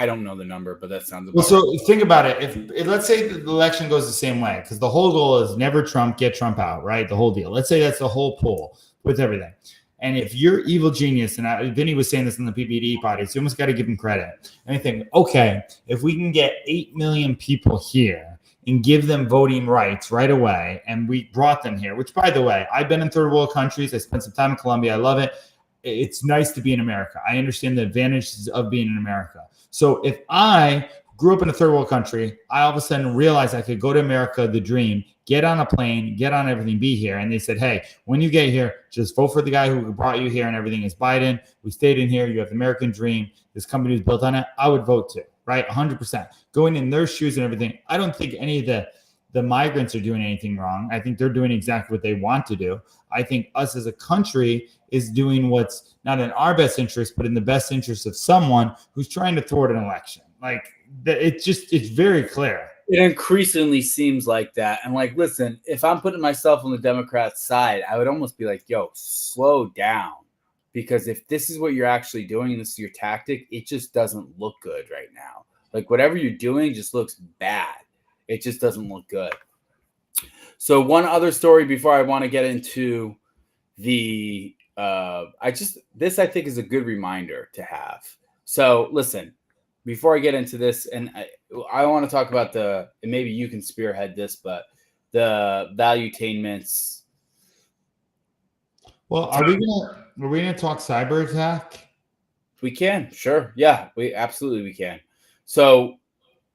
don't know the number, but that sounds about well. So think about it. If let's say the election goes the same way, because the whole goal is never Trump, get Trump out, right? The whole deal. Let's say that's the whole poll with everything. And if you're evil genius, and Vinny was saying this in the PPD party, so you almost got to give him credit. And I think, okay, if we can get 8 million people here and give them voting rights right away, and we brought them here, which, by the way, I've been in third world countries. I spent some time in Colombia. I love it. It's nice to be in America. I understand the advantages of being in America. So if I grew up in a third world country, I all of a sudden realized I could go to America, the dream, get on a plane, get on everything, be here. And they said, hey, when you get here, just vote for the guy who brought you here and everything is Biden. We stayed in here. You have the American dream. This company was built on it. I would vote too, right? 100%. Going in their shoes and everything. I don't think any of the migrants are doing anything wrong. I think they're doing exactly what they want to do. I think us as a country is doing what's not in our best interest, but in the best interest of someone who's trying to thwart an election. Like, it's very clear. It increasingly seems like that. And like, listen, if I'm putting myself on the Democrat side, I would almost be like, yo, slow down. Because if this is what you're actually doing and this is your tactic, it just doesn't look good right now. Like, whatever you're doing just looks bad. It just doesn't look good. So one other story before I want to get into the I think is a good reminder to have. So listen, before I get into this, and I want to talk about and maybe you can spearhead this, but the valuetainments. Well, are we gonna talk cyber attack? We can, sure. Yeah, we can. So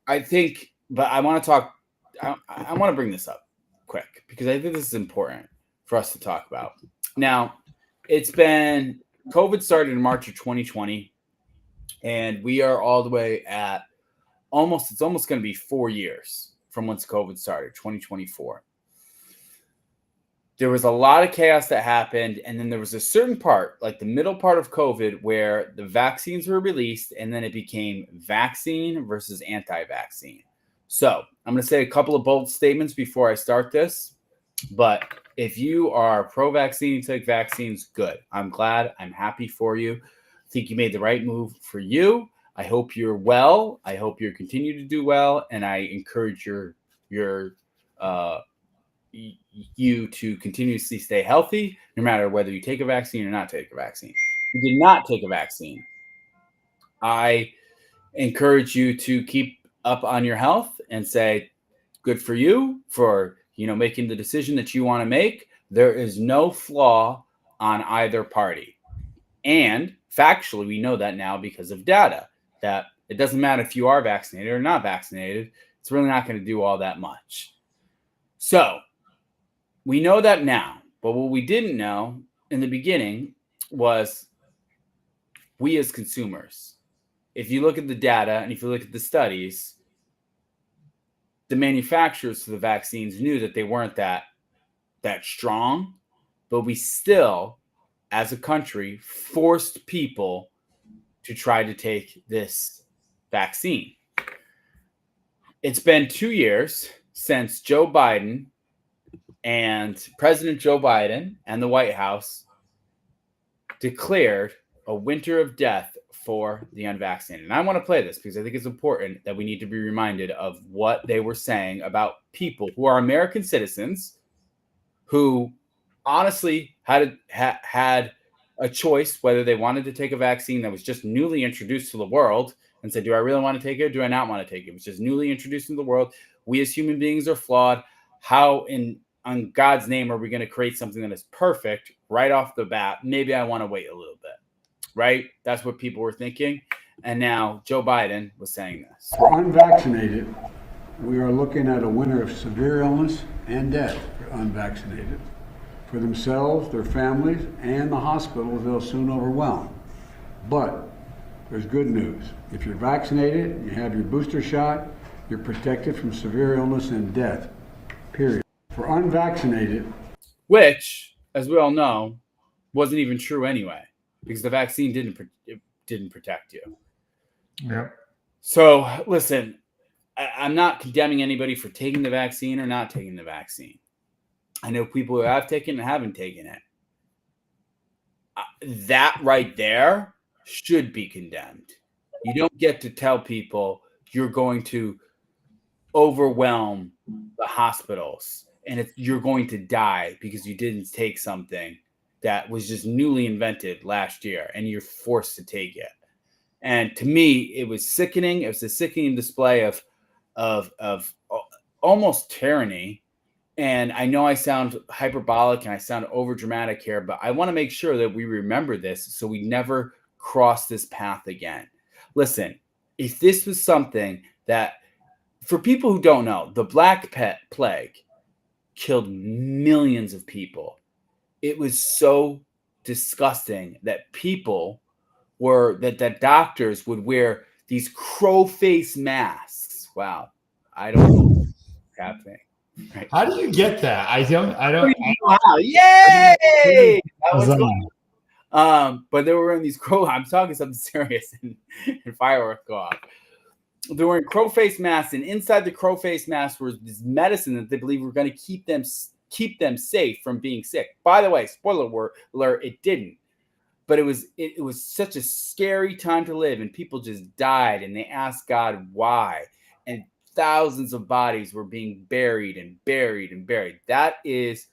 I think, but I want to talk, I want to bring this up quick because I think this is important for us to talk about. Now, COVID started in March of 2020, and we are all the way at it's almost going to be 4 years from once COVID started, 2024. There was a lot of chaos that happened, and then there was a certain part, like the middle part of COVID, where the vaccines were released, and then it became vaccine versus anti-vaccine. So I'm going to say a couple of bold statements before I start this, but if you are pro-vaccine, take vaccines, good. I'm glad. I'm happy for you. I think you made the right move for you. I hope you're well. I hope you continue to do well, and I encourage you to continuously stay healthy, no matter whether you take a vaccine or not take a vaccine. If you did not take a vaccine, I encourage you to keep up on your health and say, good for you for making the decision that you want to make. There is no flaw on either party. And factually, we know that now because of data, that it doesn't matter if you are vaccinated or not vaccinated. It's really not going to do all that much. So we know that now, but what we didn't know in the beginning was we as consumers. If you look at the data and if you look at the studies, the manufacturers for the vaccines knew that they weren't that strong, but we still, as a country, forced people to try to take this vaccine. It's been 2 years since President Joe Biden and the White House declared a winter of death for the unvaccinated. And I want to play this because I think it's important that we need to be reminded of what they were saying about people who are American citizens, who honestly had a choice whether they wanted to take a vaccine that was just newly introduced to the world and said, do I really want to take it or do I not want to take it? It was just newly introduced into the world. We as human beings are flawed. How on God's name are we going to create something that is perfect right off the bat? Maybe I want to wait a little bit, right? That's what people were thinking. And now Joe Biden was saying this. For unvaccinated, we are looking at a winter of severe illness and death for unvaccinated. For themselves, their families, and the hospitals they'll soon overwhelm. But there's good news. If you're vaccinated, you have your booster shot, you're protected from severe illness and death, period. For unvaccinated, which, as we all know, wasn't even true anyway, because the vaccine didn't protect you. Yep. So listen, I'm not condemning anybody for taking the vaccine or not taking the vaccine. I know people who have taken and haven't taken it. That right there should be condemned. You don't get to tell people you're going to overwhelm the hospitals and you're going to die because you didn't take something that was just newly invented last year and you're forced to take it. And to me, it was sickening. It was a sickening display of almost tyranny. And I know I sound hyperbolic and I sound overdramatic here, but I want to make sure that we remember this so we never cross this path again. Listen, if this was something that, for people who don't know, the Black Plague killed millions of people. It was so disgusting that that doctors would wear these crow face masks. Wow. I don't know what's happening. Right. How do you get that? I don't Wow. Yay! That was cool. But they were wearing these I'm talking something serious and fireworks go off. They were wearing crow face masks, and inside the crow face mask was this medicine that they believe were going to keep them safe from being sick. By the way, spoiler alert, it didn't. But it was such a scary time to live, and people just died, and they asked God why. And thousands of bodies were being buried and buried and buried. That is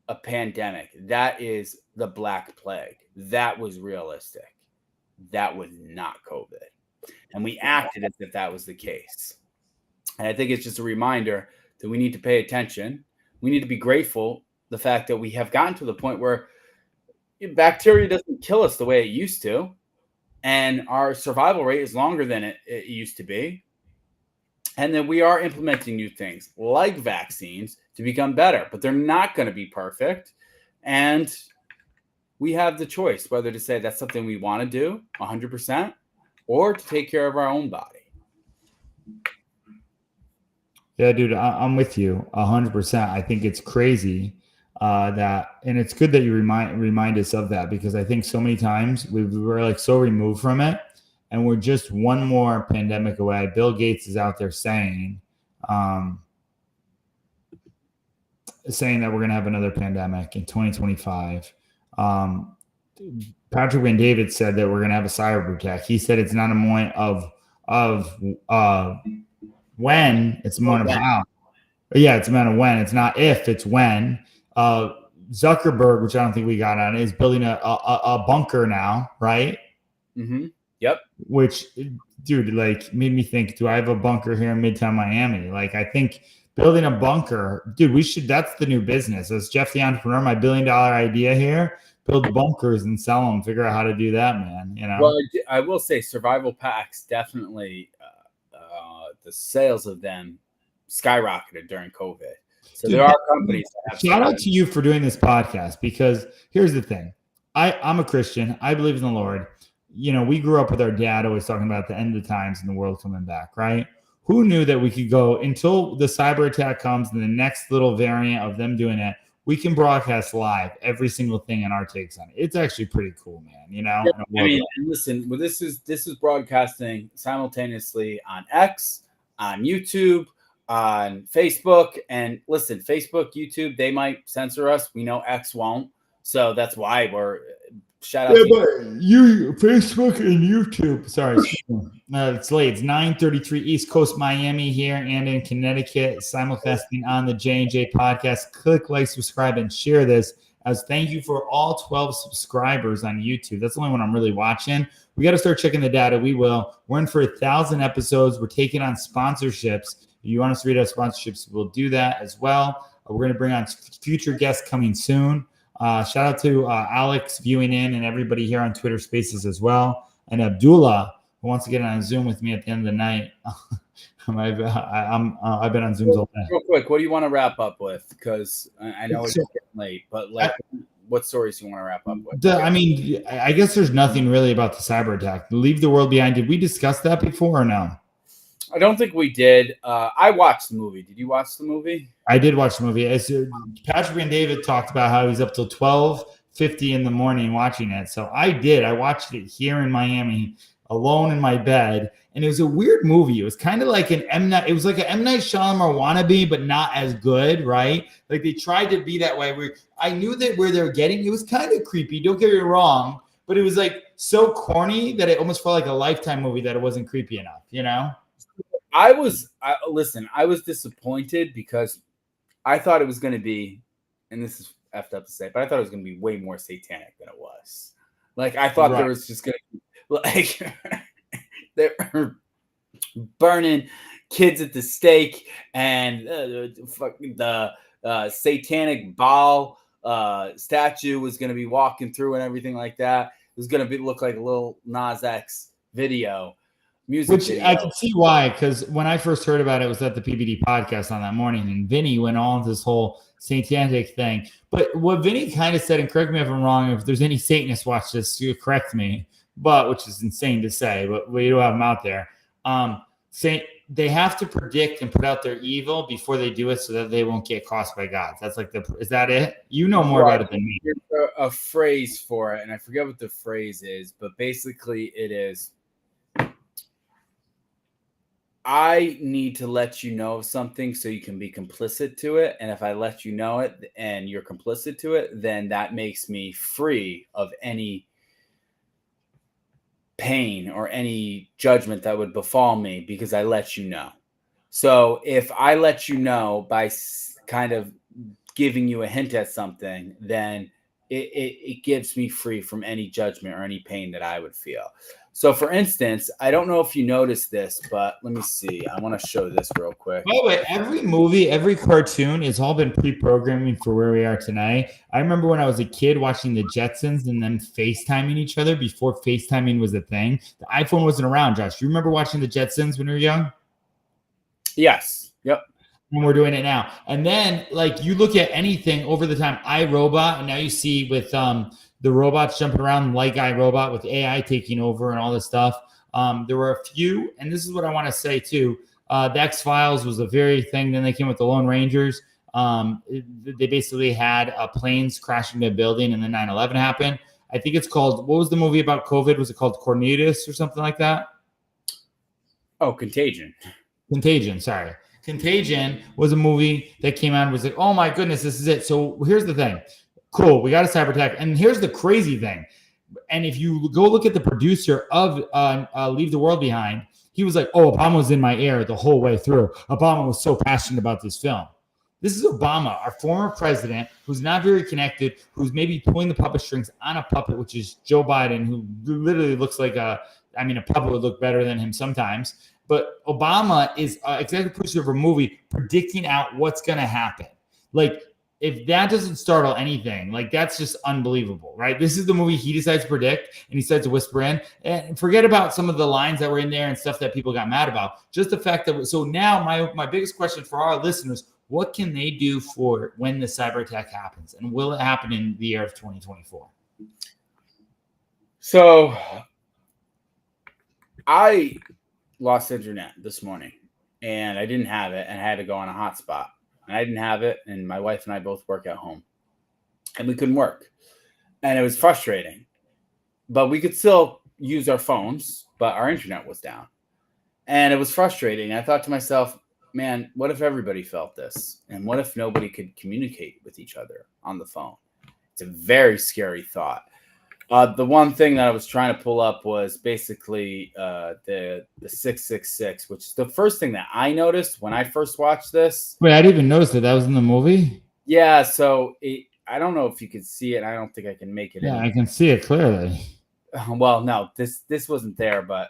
a pandemic. That is the Black Plague. That was realistic. That was not COVID. And we acted as if that was the case. And I think it's just a reminder that we need to pay attention. We need to be grateful the fact that we have gotten to the point where bacteria doesn't kill us the way it used to. And our survival rate is longer than it used to be. And then we are implementing new things like vaccines to become better, but they're not going to be perfect. And we have the choice whether to say that's something we want to do 100% or to take care of our own body. Yeah, dude, I'm with you 100%. I think it's crazy and it's good that you remind us of that, because I think so many times we were like so removed from it. And we're just one more pandemic away. Bill Gates is out there saying that we're going to have another pandemic in 2025. Patrick Van David said that we're going to have a cyber attack. He said it's not a moment of when, it's a moment of how. Yeah, it's a matter of when. It's not if, it's when. Zuckerberg, which I don't think we got on, is building a bunker now, right? Mm-hmm. Yep. Which, dude, like made me think, do I have a bunker here in Midtown Miami? Like, I think building a bunker, dude, that's the new business. As Jeff the Entrepreneur, my $1 billion idea here, build bunkers and sell them, figure out how to do that, man. You know? Well, I will say survival packs definitely, the sales of them skyrocketed during COVID. So dude, there are companies that have shout out to you for doing this podcast, because here's the thing. I'm a Christian. I believe in the Lord. You know, we grew up with our dad always talking about the end of the times and the world coming back, right? Who knew that we could go until the cyber attack comes and the next little variant of them doing it, we can broadcast live every single thing and our takes on it. It's actually pretty cool, man. You know? Yeah, I mean, listen, well, this is broadcasting simultaneously on X, on YouTube, on Facebook. And listen, Facebook, YouTube, they might censor us. We know X won't. So that's why we're shout out to you. But you, Facebook and YouTube. Sorry, it's late. It's 9:33 East Coast, Miami here, and in Connecticut, simulcasting on the J&J podcast. Click like, subscribe, and share this. As thank you for all 12 subscribers on YouTube. That's the only one I'm really watching. We got to start checking the data. We will. We're in for 1,000 episodes. We're taking on sponsorships. If you want us to read our sponsorships, we'll do that as well. We're going to bring on future guests coming soon. Shout out to Alex viewing in and everybody here on Twitter Spaces as well. And Abdullah, who wants to get on Zoom with me at the end of the night. I've been on Zooms all day. Real quick, what do you want to wrap up with? Because I know it's getting late, but what stories do you want to wrap up with? I guess there's nothing really about the cyber attack. Leave the World Behind. Did we discuss that before or no? I don't think we did. I watched the movie. Did you watch the movie? I did watch the movie. Patrick and David talked about how he's up till 12:50 in the morning watching it. So I did. I watched it here in Miami, alone in my bed, and it was a weird movie. It was kind of like an M. Night. It was like an M. Night Shyamalan wannabe, but not as good, right? Like they tried to be that way. I knew that where they were getting it was kind of creepy. Don't get me wrong, but it was like so corny that it almost felt like a Lifetime movie that it wasn't creepy enough, you know? I was disappointed because I thought it was going to be, and this is effed up to say, but I thought it was going to be way more satanic than it was. Like I thought there was just going to be like they're burning kids at the stake and the satanic Baal statue was going to be walking through and everything like that. It was going to look like a little Nas X video. Which video. I can see why, because when I first heard about it, was at the PBD podcast on that morning, and Vinny went on this whole satanic thing. But what Vinny kind of said, and correct me if I'm wrong, if there's any Satanists watch this, you correct me, but which is insane to say, but we do have them out there. Saying they have to predict and put out their evil before they do it, so that they won't get caught by God. That's like is that it? You know more about it than me. There's a phrase for it, and I forget what the phrase is, but basically it is. I need to let you know something so you can be complicit to it. And if I let you know it and you're complicit to it, then that makes me free of any pain or any judgment that would befall me because I let you know. So if I let you know by kind of giving you a hint at something, then it gives me free from any judgment or any pain that I would feel. So, for instance, I don't know if you noticed this, but let me see. I want to show this real quick. By the way, every movie, every cartoon, it's all been pre-programming for where we are tonight. I remember when I was a kid watching the Jetsons and then FaceTiming each other before FaceTiming was a thing. The iPhone wasn't around, Josh. You remember watching the Jetsons when you were young? Yes. Yep. And we're doing it now. And then, like, you look at anything over the time, iRobot, and now you see with the robots jumping around like iRobot with AI taking over and all this stuff. There were a few, and this is what I want to say too. The X-Files was a very thing. Then they came with the Lone Rangers. They basically had planes crashing into a building, and then 9/11 happened. I think it's called, what was the movie about COVID? Was it called Cornelius or something like that? Oh, Contagion. Sorry. Contagion was a movie that came out and was like, oh my goodness, this is it. So here's the thing. Cool, we got a cyber attack. And here's the crazy thing. And if you go look at the producer of Leave the World Behind, he was like, oh, Obama was in my ear the whole way through. Obama was so passionate about this film. This is Obama, our former president, who's not very connected, who's maybe pulling the puppet strings on a puppet, which is Joe Biden, who literally looks like a puppet would look better than him sometimes. But Obama is executive producer of a movie predicting out what's going to happen. Like, if that doesn't startle anything, like, that's just unbelievable, right? This is the movie he decides to predict, and he decides to whisper in. And forget about some of the lines that were in there and stuff that people got mad about. Just the fact that, so now my biggest question for our listeners, what can they do for when the cyber attack happens? And will it happen in the year of 2024? So I lost internet this morning, and I didn't have it, and I had to go on a hotspot. And I didn't have it, and my wife and I both work at home, and we couldn't work, and it was frustrating. But we could still use our phones, but our internet was down, and it was frustrating. I thought to myself, man, what if everybody felt this, and what if nobody could communicate with each other on the phone? It's a very scary thought. The one thing that I was trying to pull up was basically the 666, which is the first thing that I noticed when I first watched this. Wait, I didn't even notice that was in the movie. Yeah, so I don't know if you could see it. I don't think I can make it. Yeah, I can see it clearly. Well, no, this wasn't there, but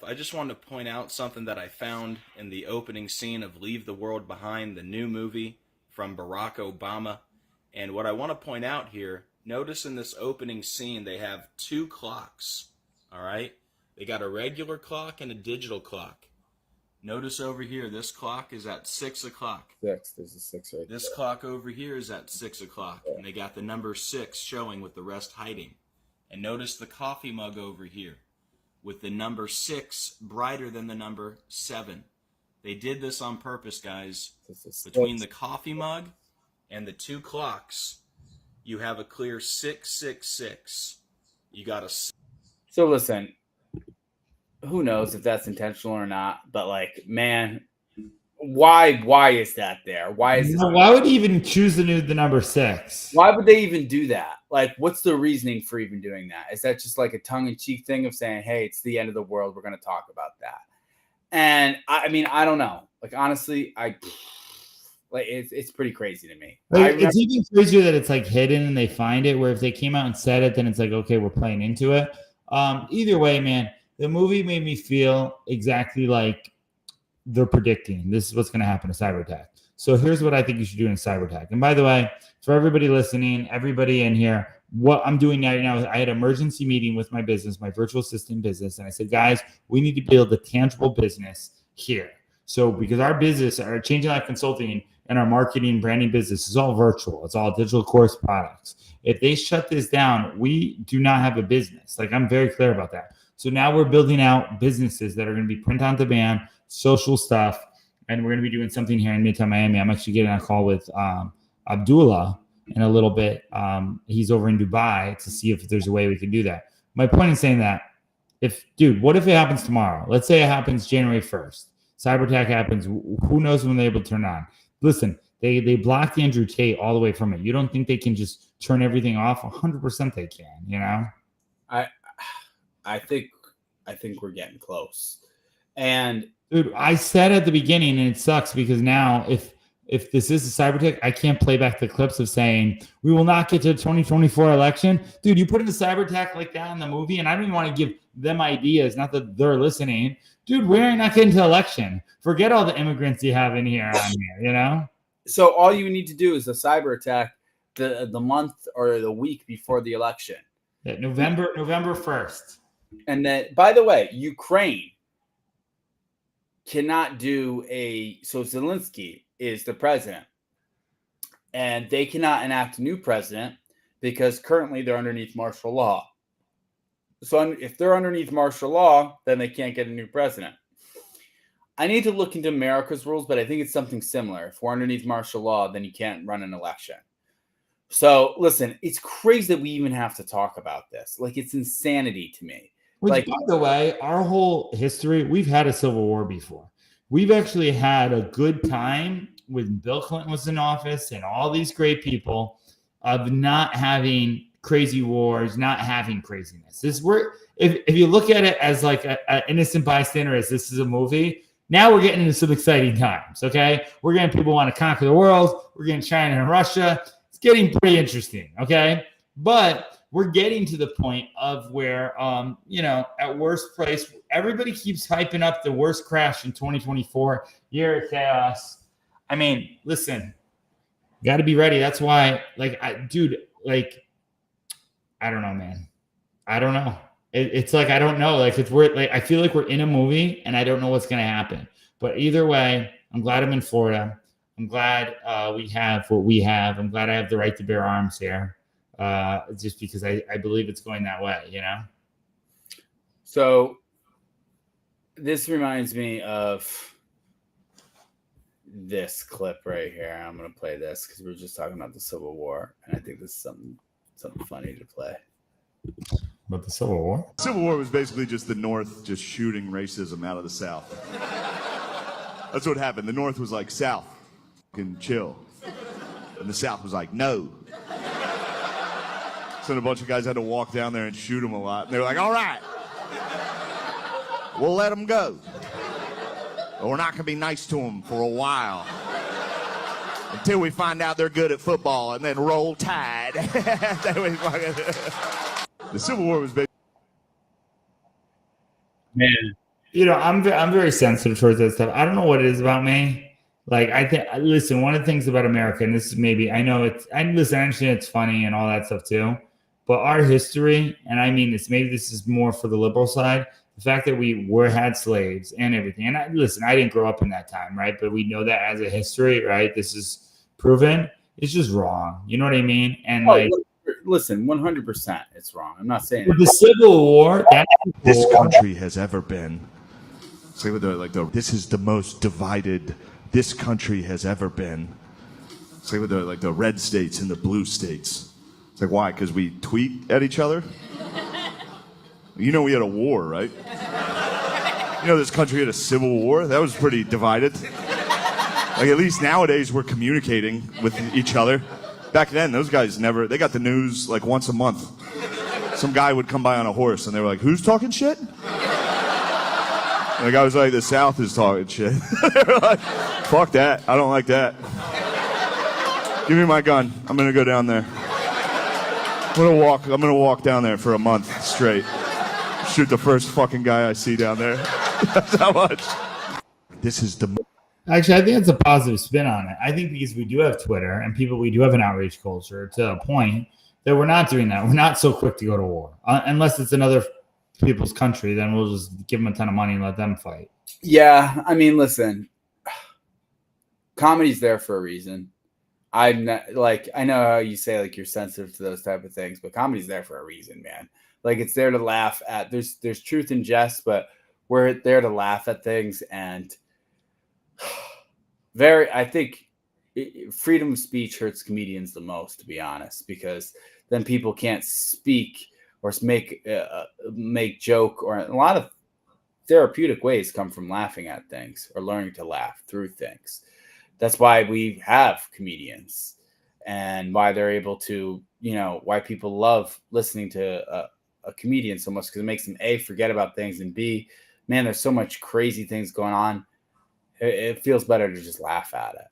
I just wanted to point out something that I found in the opening scene of Leave the World Behind, the new movie from Barack Obama. And what I want to point out here, notice in this opening scene they have 2 clocks, all right? They got a regular clock and a digital clock. Notice over here, this clock is at 6 o'clock. 6, there's a 6 right This clock over here is at 6 o'clock, and they got the number 6 showing with the rest hiding. And notice the coffee mug over here with the number 6 brighter than the number 7. They did this on purpose, guys. Between the coffee mug and the 2 clocks, you have a clear 666. You got a... So listen, who knows if that's intentional or not, but like, man, why is that there? Why would he even choose the number 6? Why would they even do that? Like, what's the reasoning for even doing that? Is that just like a tongue-in-cheek thing of saying, hey, it's the end of the world, we're going to talk about that? And I mean, I don't know. Like, honestly, it's pretty crazy to me. It's even crazier that it's like hidden and they find it, where if they came out and said it, then it's like, okay, we're playing into it. Either way, man, the movie made me feel exactly like they're predicting this is what's going to happen to cyber attack. So here's what I think you should do in cyber attack. And by the way, for everybody listening, everybody in here, what I'm doing right now is I had an emergency meeting with my business, my virtual assistant business. And I said, guys, we need to build a tangible business here. So because our business, our Changing Life Consulting and our marketing branding business is all virtual. It's all digital course products. If they shut this down, we do not have a business. Like, I'm very clear about that. So now we're building out businesses that are going to be print on demand, social stuff, and we're going to be doing something here in Midtown Miami. I'm actually getting on a call with Abdullah in a little bit. He's over in Dubai to see if there's a way we can do that. My point in saying that, what if it happens tomorrow? Let's say it happens January 1st. Cyber attack happens. Who knows when they're able to turn on? Listen, they blocked Andrew Tate all the way from it. You don't think they can just turn everything off? 100% they can, you know? I think we're getting close. And dude, I said at the beginning, and it sucks because now if this is a cyber attack, I can't play back the clips of saying we will not get to the 2024 election. Dude, you put in a cyber attack like that in the movie, and I don't even want to give them ideas, not that they're listening. Dude, we're not getting to election. Forget all the immigrants you have in here, you know? So all you need to do is a cyber attack the month or the week before the election. Yeah, November 1st. And then, by the way, Ukraine cannot do so Zelensky is the president, and they cannot enact a new president because currently they're underneath martial law. So if they're underneath martial law, then they can't get a new president. I need to look into America's rules, but I think it's something similar. If we're underneath martial law, then you can't run an election. So listen, it's crazy that we even have to talk about this. Like, it's insanity to me. Which, by the way, our whole history, we've had a civil war before. We've actually had a good time when Bill Clinton was in office and all these great people of not having crazy wars, not having craziness. If you look at it as like an innocent bystander, as this is a movie, now we're getting into some exciting times, okay? We're getting people want to conquer the world. We're getting China and Russia. It's getting pretty interesting, okay? But we're getting to the point of where, at worst place, everybody keeps hyping up the worst crash in 2024, year of chaos. I mean, listen, got to be ready. That's why, I don't know, man. I don't know. It's like, I don't know. Like, I feel like we're in a movie and I don't know what's going to happen. But either way, I'm glad I'm in Florida. I'm glad we have what we have. I'm glad I have the right to bear arms here. Just because I believe it's going that way, you know? So this reminds me of this clip right here. I'm going to play this because we were just talking about the Civil War. And I think this is something funny to play. About the Civil War? Civil War was basically just the North just shooting racism out of the South. That's what happened. The North was like, South, can chill. And the South was like, no. So a bunch of guys had to walk down there and shoot him a lot. And they were like, all right, we'll let him go. But we're not going to be nice to him for a while. Until we find out they're good at football and then roll tide. The Civil War was basically. Man, you know, I'm very sensitive towards that stuff. I don't know what it is about me. Like, I think, listen, one of the things about America, and this is maybe, I know it's, I understand it's funny and all that stuff too, but our history, and I mean this, maybe this is more for the liberal side, the fact that we had slaves and everything. And listen, I didn't grow up in that time, right? But we know that as a history, right? This is proven. It's just wrong. You know what I mean? And listen, 100%, it's wrong. I'm not saying the Civil War. This country has ever been. Say with this is the most divided this country has ever been. Say with the red states and the blue states. It's like, why? Because we tweet at each other. You know we had a war, right? You know this country had a civil war? That was pretty divided. Like, at least nowadays we're communicating with each other. Back then, those guys they got the news like once a month. Some guy would come by on a horse and they were like, who's talking shit? And the guy was like, the South is talking shit. They were like, fuck that, I don't like that. Give me my gun, I'm gonna go down there. I'm gonna walk down there for a month straight. Shoot the first fucking guy I see down there. That's how much. This is the... Actually, I think it's a positive spin on it. I think because we do have Twitter and we do have an outrage culture to a point that we're not doing that. We're not so quick to go to war. Unless it's another people's country, then we'll just give them a ton of money and let them fight. Yeah, I mean, listen, comedy's there for a reason. I'm not, like, I know how you say, like, you're sensitive to those type of things, but comedy's there for a reason, man. Like, it's there to laugh at. There's truth in jest, but we're there to laugh at things. And I think freedom of speech hurts comedians the most, to be honest, because then people can't speak or make joke, or a lot of therapeutic ways come from laughing at things or learning to laugh through things. That's why we have comedians and why they're able to, why people love listening to a comedian so much, because it makes them A, forget about things, and B, man, there's so much crazy things going on. It feels better to just laugh at it.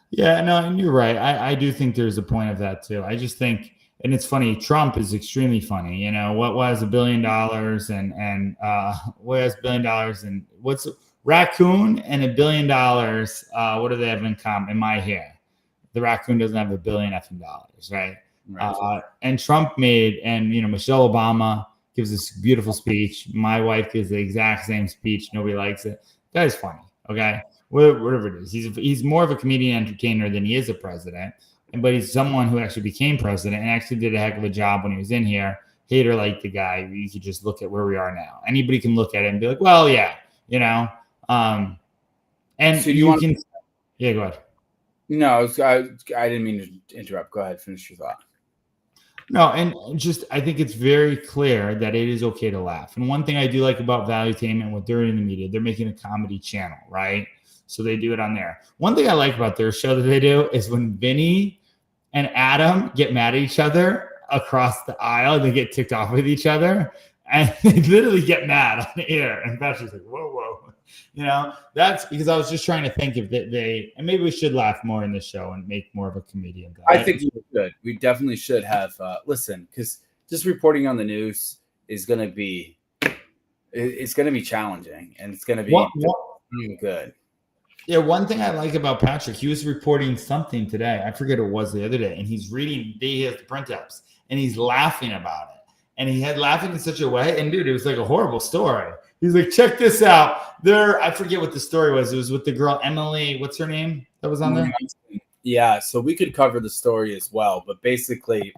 Yeah, no, and you're right. I do think there's a point of that too. I just think, and it's funny, Trump is extremely funny. What was $1 billion and what has $1 billion and what's raccoon and $1 billion? What do they have in common? In my hair, the raccoon doesn't have $1 billion effing dollars, right? And Trump Michelle Obama gives this beautiful speech. My wife gives the exact same speech. Nobody likes it. That is funny. Okay, whatever it is, he's more of a comedian entertainer than he is a president. But he's someone who actually became president and actually did a heck of a job when he was in here. Hate or like the guy, you could just look at where we are now. Anybody can look at it and be like, well, yeah, and so yeah, go ahead. No, I didn't mean to interrupt. Go ahead, finish your thought. No, and just I think it's very clear that it is okay to laugh. And one thing I do like about Valuetainment, what they're in the media, they're making a comedy channel, right? So they do it on there. One thing I like about their show that they do is when Vinny and Adam get mad at each other across the aisle, they get ticked off with each other, and they literally get mad on the air. And Patrick's like, whoa. That's because I was just trying to think if and maybe we should laugh more in this show and make more of a comedian. I think we should. We definitely should have, listen, because just reporting on the news is going to be, it's going to be challenging, and it's going to be good. Yeah, one thing I like about Patrick, he was reporting something today. I forget what it was the other day, and he's reading, he has the printouts, and he's laughing about it. And he had laughing in such a way, and dude, it was like a horrible story. He's like, check this out. I forget what the story was. It was with the girl, Emily, what's her name that was on there? Yeah, so we could cover the story as well, but basically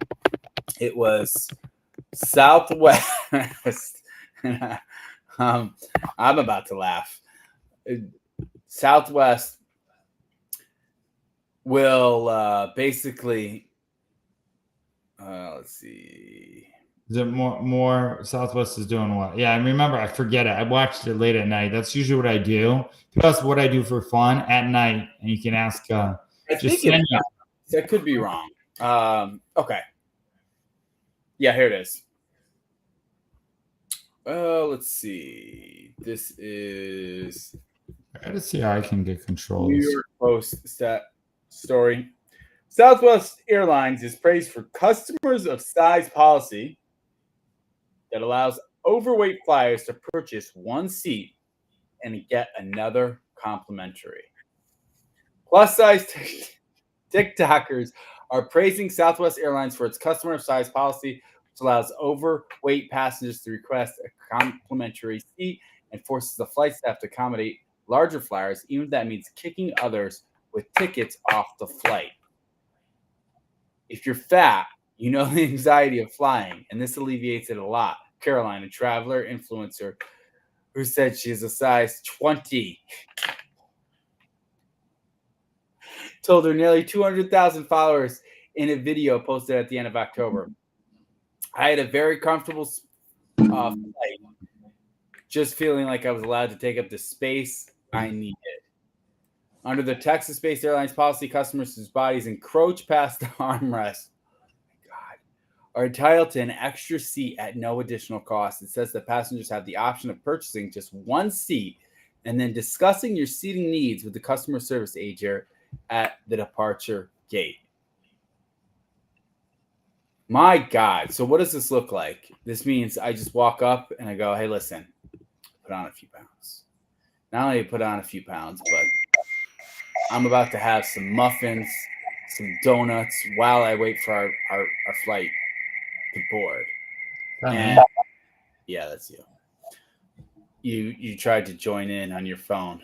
it was Southwest. I'm about to laugh. Southwest will basically, let's see. Is it more Southwest is doing what? Yeah, I remember. I forget it. I watched it late at night. That's usually what I do. Plus, what I do for fun at night, and you can ask. That could be wrong. Okay. Yeah, here it is. Let's see. This is I gotta see how I can get control of New this. York Post story. Southwest Airlines is praised for customers of size policy that allows overweight flyers to purchase one seat and get another complimentary. Plus size TikTokers are praising Southwest Airlines for its customer of size policy, which allows overweight passengers to request a complimentary seat and forces the flight staff to accommodate larger flyers, even if that means kicking others with tickets off the flight. If you're fat, you know the anxiety of flying, and this alleviates it a lot. Caroline, a traveler influencer who said she's a size 20, told her nearly 200,000 followers in a video posted at the end of October. I had a very comfortable flight, just feeling like I was allowed to take up the space I needed. Under the Texas-based airlines policy, customers whose bodies encroach past the armrest are entitled to an extra seat at no additional cost. It says that passengers have the option of purchasing just one seat and then discussing your seating needs with the customer service agent at the departure gate. My God. So what does this look like? This means I just walk up and I go, hey, listen, put on a few pounds. Not only put on a few pounds, but I'm about to have some muffins, some donuts while I wait for our flight to board. And yeah, that's you. You tried to join in on your phone.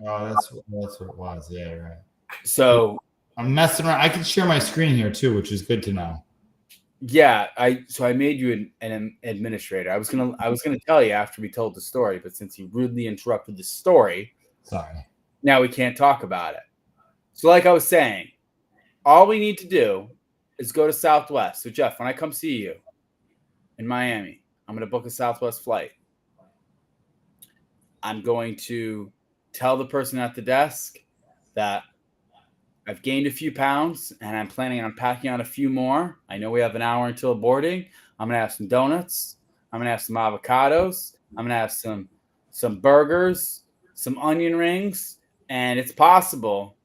Oh, that's what it was. Yeah, right. So I'm messing around. I can share my screen here too, which is good to know. Yeah, I made you an administrator. I was gonna tell you after we told the story, but since you rudely interrupted the story, sorry. Now we can't talk about it. So, like I was saying, all we need to do is go to Southwest. So, Jeff, when I come see you in Miami, I'm gonna book a Southwest flight. I'm going to tell the person at the desk that I've gained a few pounds and I'm planning on packing on a few more. I know we have an hour until boarding. I'm going to have some donuts. I'm going to have some avocados. I'm going to have some burgers, some onion rings. And it's possible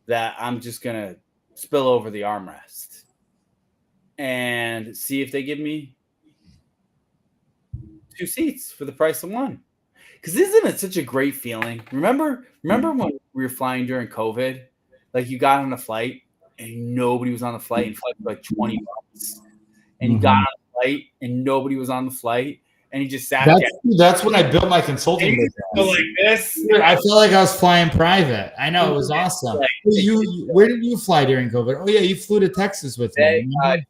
that I'm just going to spill over the armrest and see if they give me 2 seats for the price of 1. Because isn't it such a great feeling? Remember when we were flying during COVID? Like you got on a flight and nobody was on the flight and flight was like $20. And you got on the flight and nobody was on the flight and you just sat down. That's when I built my consulting business. Like this. I felt like I was flying private. I know, it was awesome. Where did you fly during COVID? Oh yeah, you flew to Texas with me.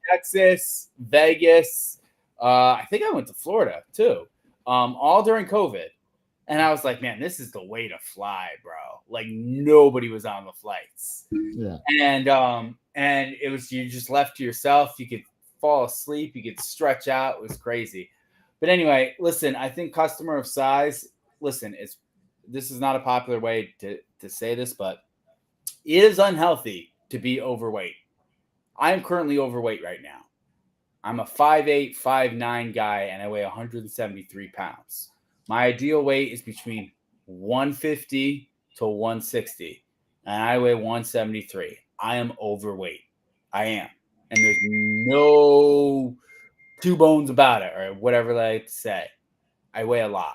Texas, Vegas. I think I went to Florida too. All during COVID. And I was like, man, this is the way to fly, bro. Like nobody was on the flights. Yeah. And it was, you just left to yourself. You could fall asleep. You could stretch out. It was crazy. But anyway, listen, I think customer of size, listen, this is not a popular way to say this, but it is unhealthy to be overweight. I am currently overweight right now. I'm a 5'8", 5'9" guy, and I weigh 173 pounds. My ideal weight is between 150 to 160, and I weigh 173. I am overweight. I am. And there's no two bones about it, or whatever they like to say. I weigh a lot.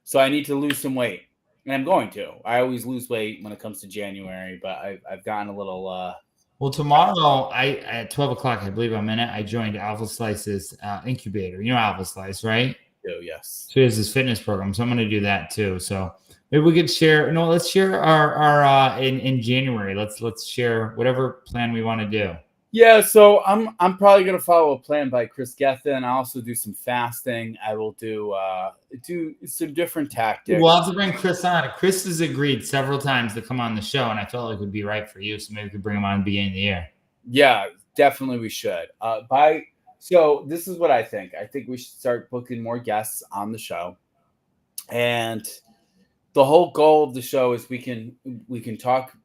So I need to lose some weight, and I'm going to. I always lose weight when it comes to January, but I've gotten a little... Well, tomorrow, at 12 o'clock, I believe I'm in it, I joined Alpha Slice's incubator. You know Alpha Slice, right? Yes. So he has this fitness program, so I'm going to do that too. So maybe we could share. No, let's share our in January. Let's share whatever plan we want to do. Yeah, so I'm probably going to follow a plan by Chris Gethin. I also do some fasting. I will do some different tactics. We'll have to bring Chris on. Chris has agreed several times to come on the show, and I felt like it would be right for you. So maybe we could bring him on at the beginning of the year. Yeah, definitely we should. So this is what I think. I think we should start booking more guests on the show. And the whole goal of the show is we can talk,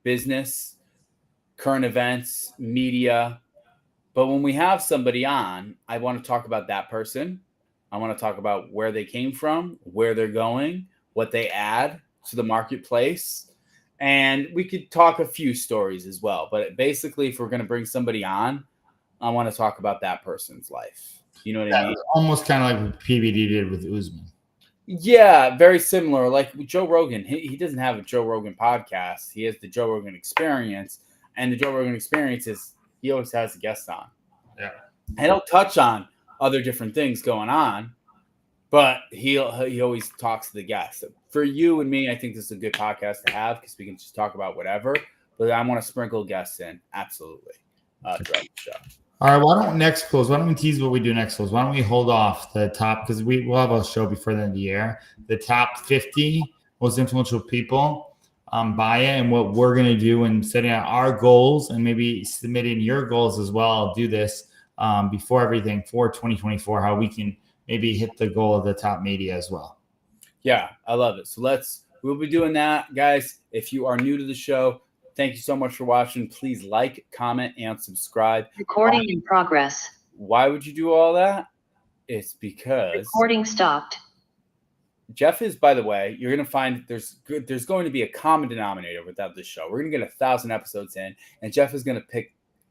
business, current events, media, But when we have somebody on, I want to talk about that person. I want to talk about where they came from, where they're going, what they add to the marketplace. And we could talk a few stories as well. But basically, if we're going to bring somebody on, I want to talk about that person's life. You know what I mean? Almost kind of like what PBD did with Usman. Yeah, very similar. Like with Joe Rogan, he doesn't have a Joe Rogan podcast. He has the Joe Rogan Experience. And the Joe Rogan Experience is he always has a guest on. Yeah. And he'll touch on other different things going on, but he always talks to the guest. For you and me, I think this is a good podcast to have because we can just talk about whatever. But I want to sprinkle guests in, absolutely, throughout the show. All right, why don't we tease what we do next close? Why don't we hold off the top, because we'll have a show before the end of the year, the top 50 most influential people by it, and what we're going to do and setting out our goals and maybe submitting your goals as well. I'll do this before everything for 2024, how we can maybe hit the goal of the top media as well. Yeah, I love it. So we'll be doing that. Guys, if you are new to the show, thank you so much for watching. Please like, comment, and subscribe. Recording in progress. Why would you do all that? It's because Recording stopped. Jeff is, by the way, you're going to find there's going to be a common denominator without this show. We're going to get 1,000 episodes in, and Jeff is going to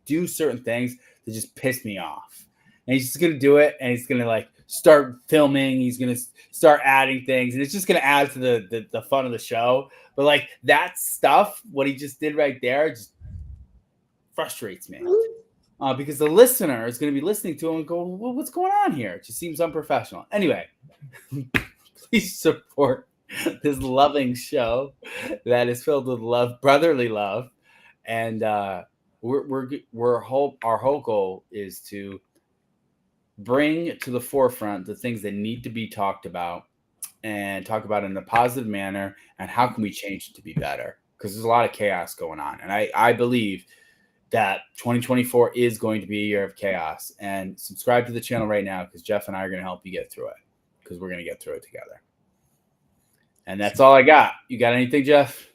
do certain things that just piss me off. And he's just going to do it, and he's going to like start filming. He's going to start adding things, and it's just going to add to the fun of the show. But like that stuff, what he just did right there, just frustrates me because the listener is going to be listening to him and go, well, "What's going on here?" It just seems unprofessional. Anyway, please support this loving show that is filled with love, brotherly love, and our whole goal is to bring to the forefront the things that need to be talked about and talk about it in a positive manner and how can we change it to be better, because there's a lot of chaos going on, and I believe that 2024 is going to be a year of chaos. And subscribe to the channel right now because Jeff and I are going to help you get through it, because we're going to get through it together. And that's all I got. You got anything, Jeff?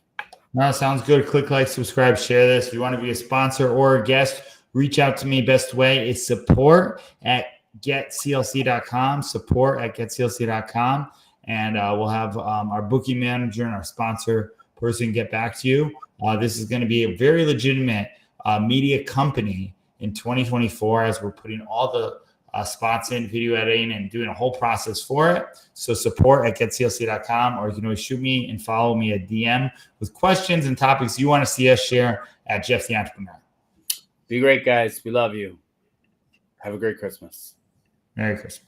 No, sounds good. Click like, subscribe, share this. If you want to be a sponsor or a guest, reach out to me. Best way is support@getclc.com, support@getclc.com. And we'll have our booking manager and our sponsor person get back to you. This is going to be a very legitimate media company in 2024 as we're putting all the spots in, video editing, and doing a whole process for it. So support@getclc.com, or you can always shoot me and follow me a DM with questions and topics you want to see us share at Jeff the Entrepreneur. Be great, guys. We love you. Have a great Christmas. Merry Christmas.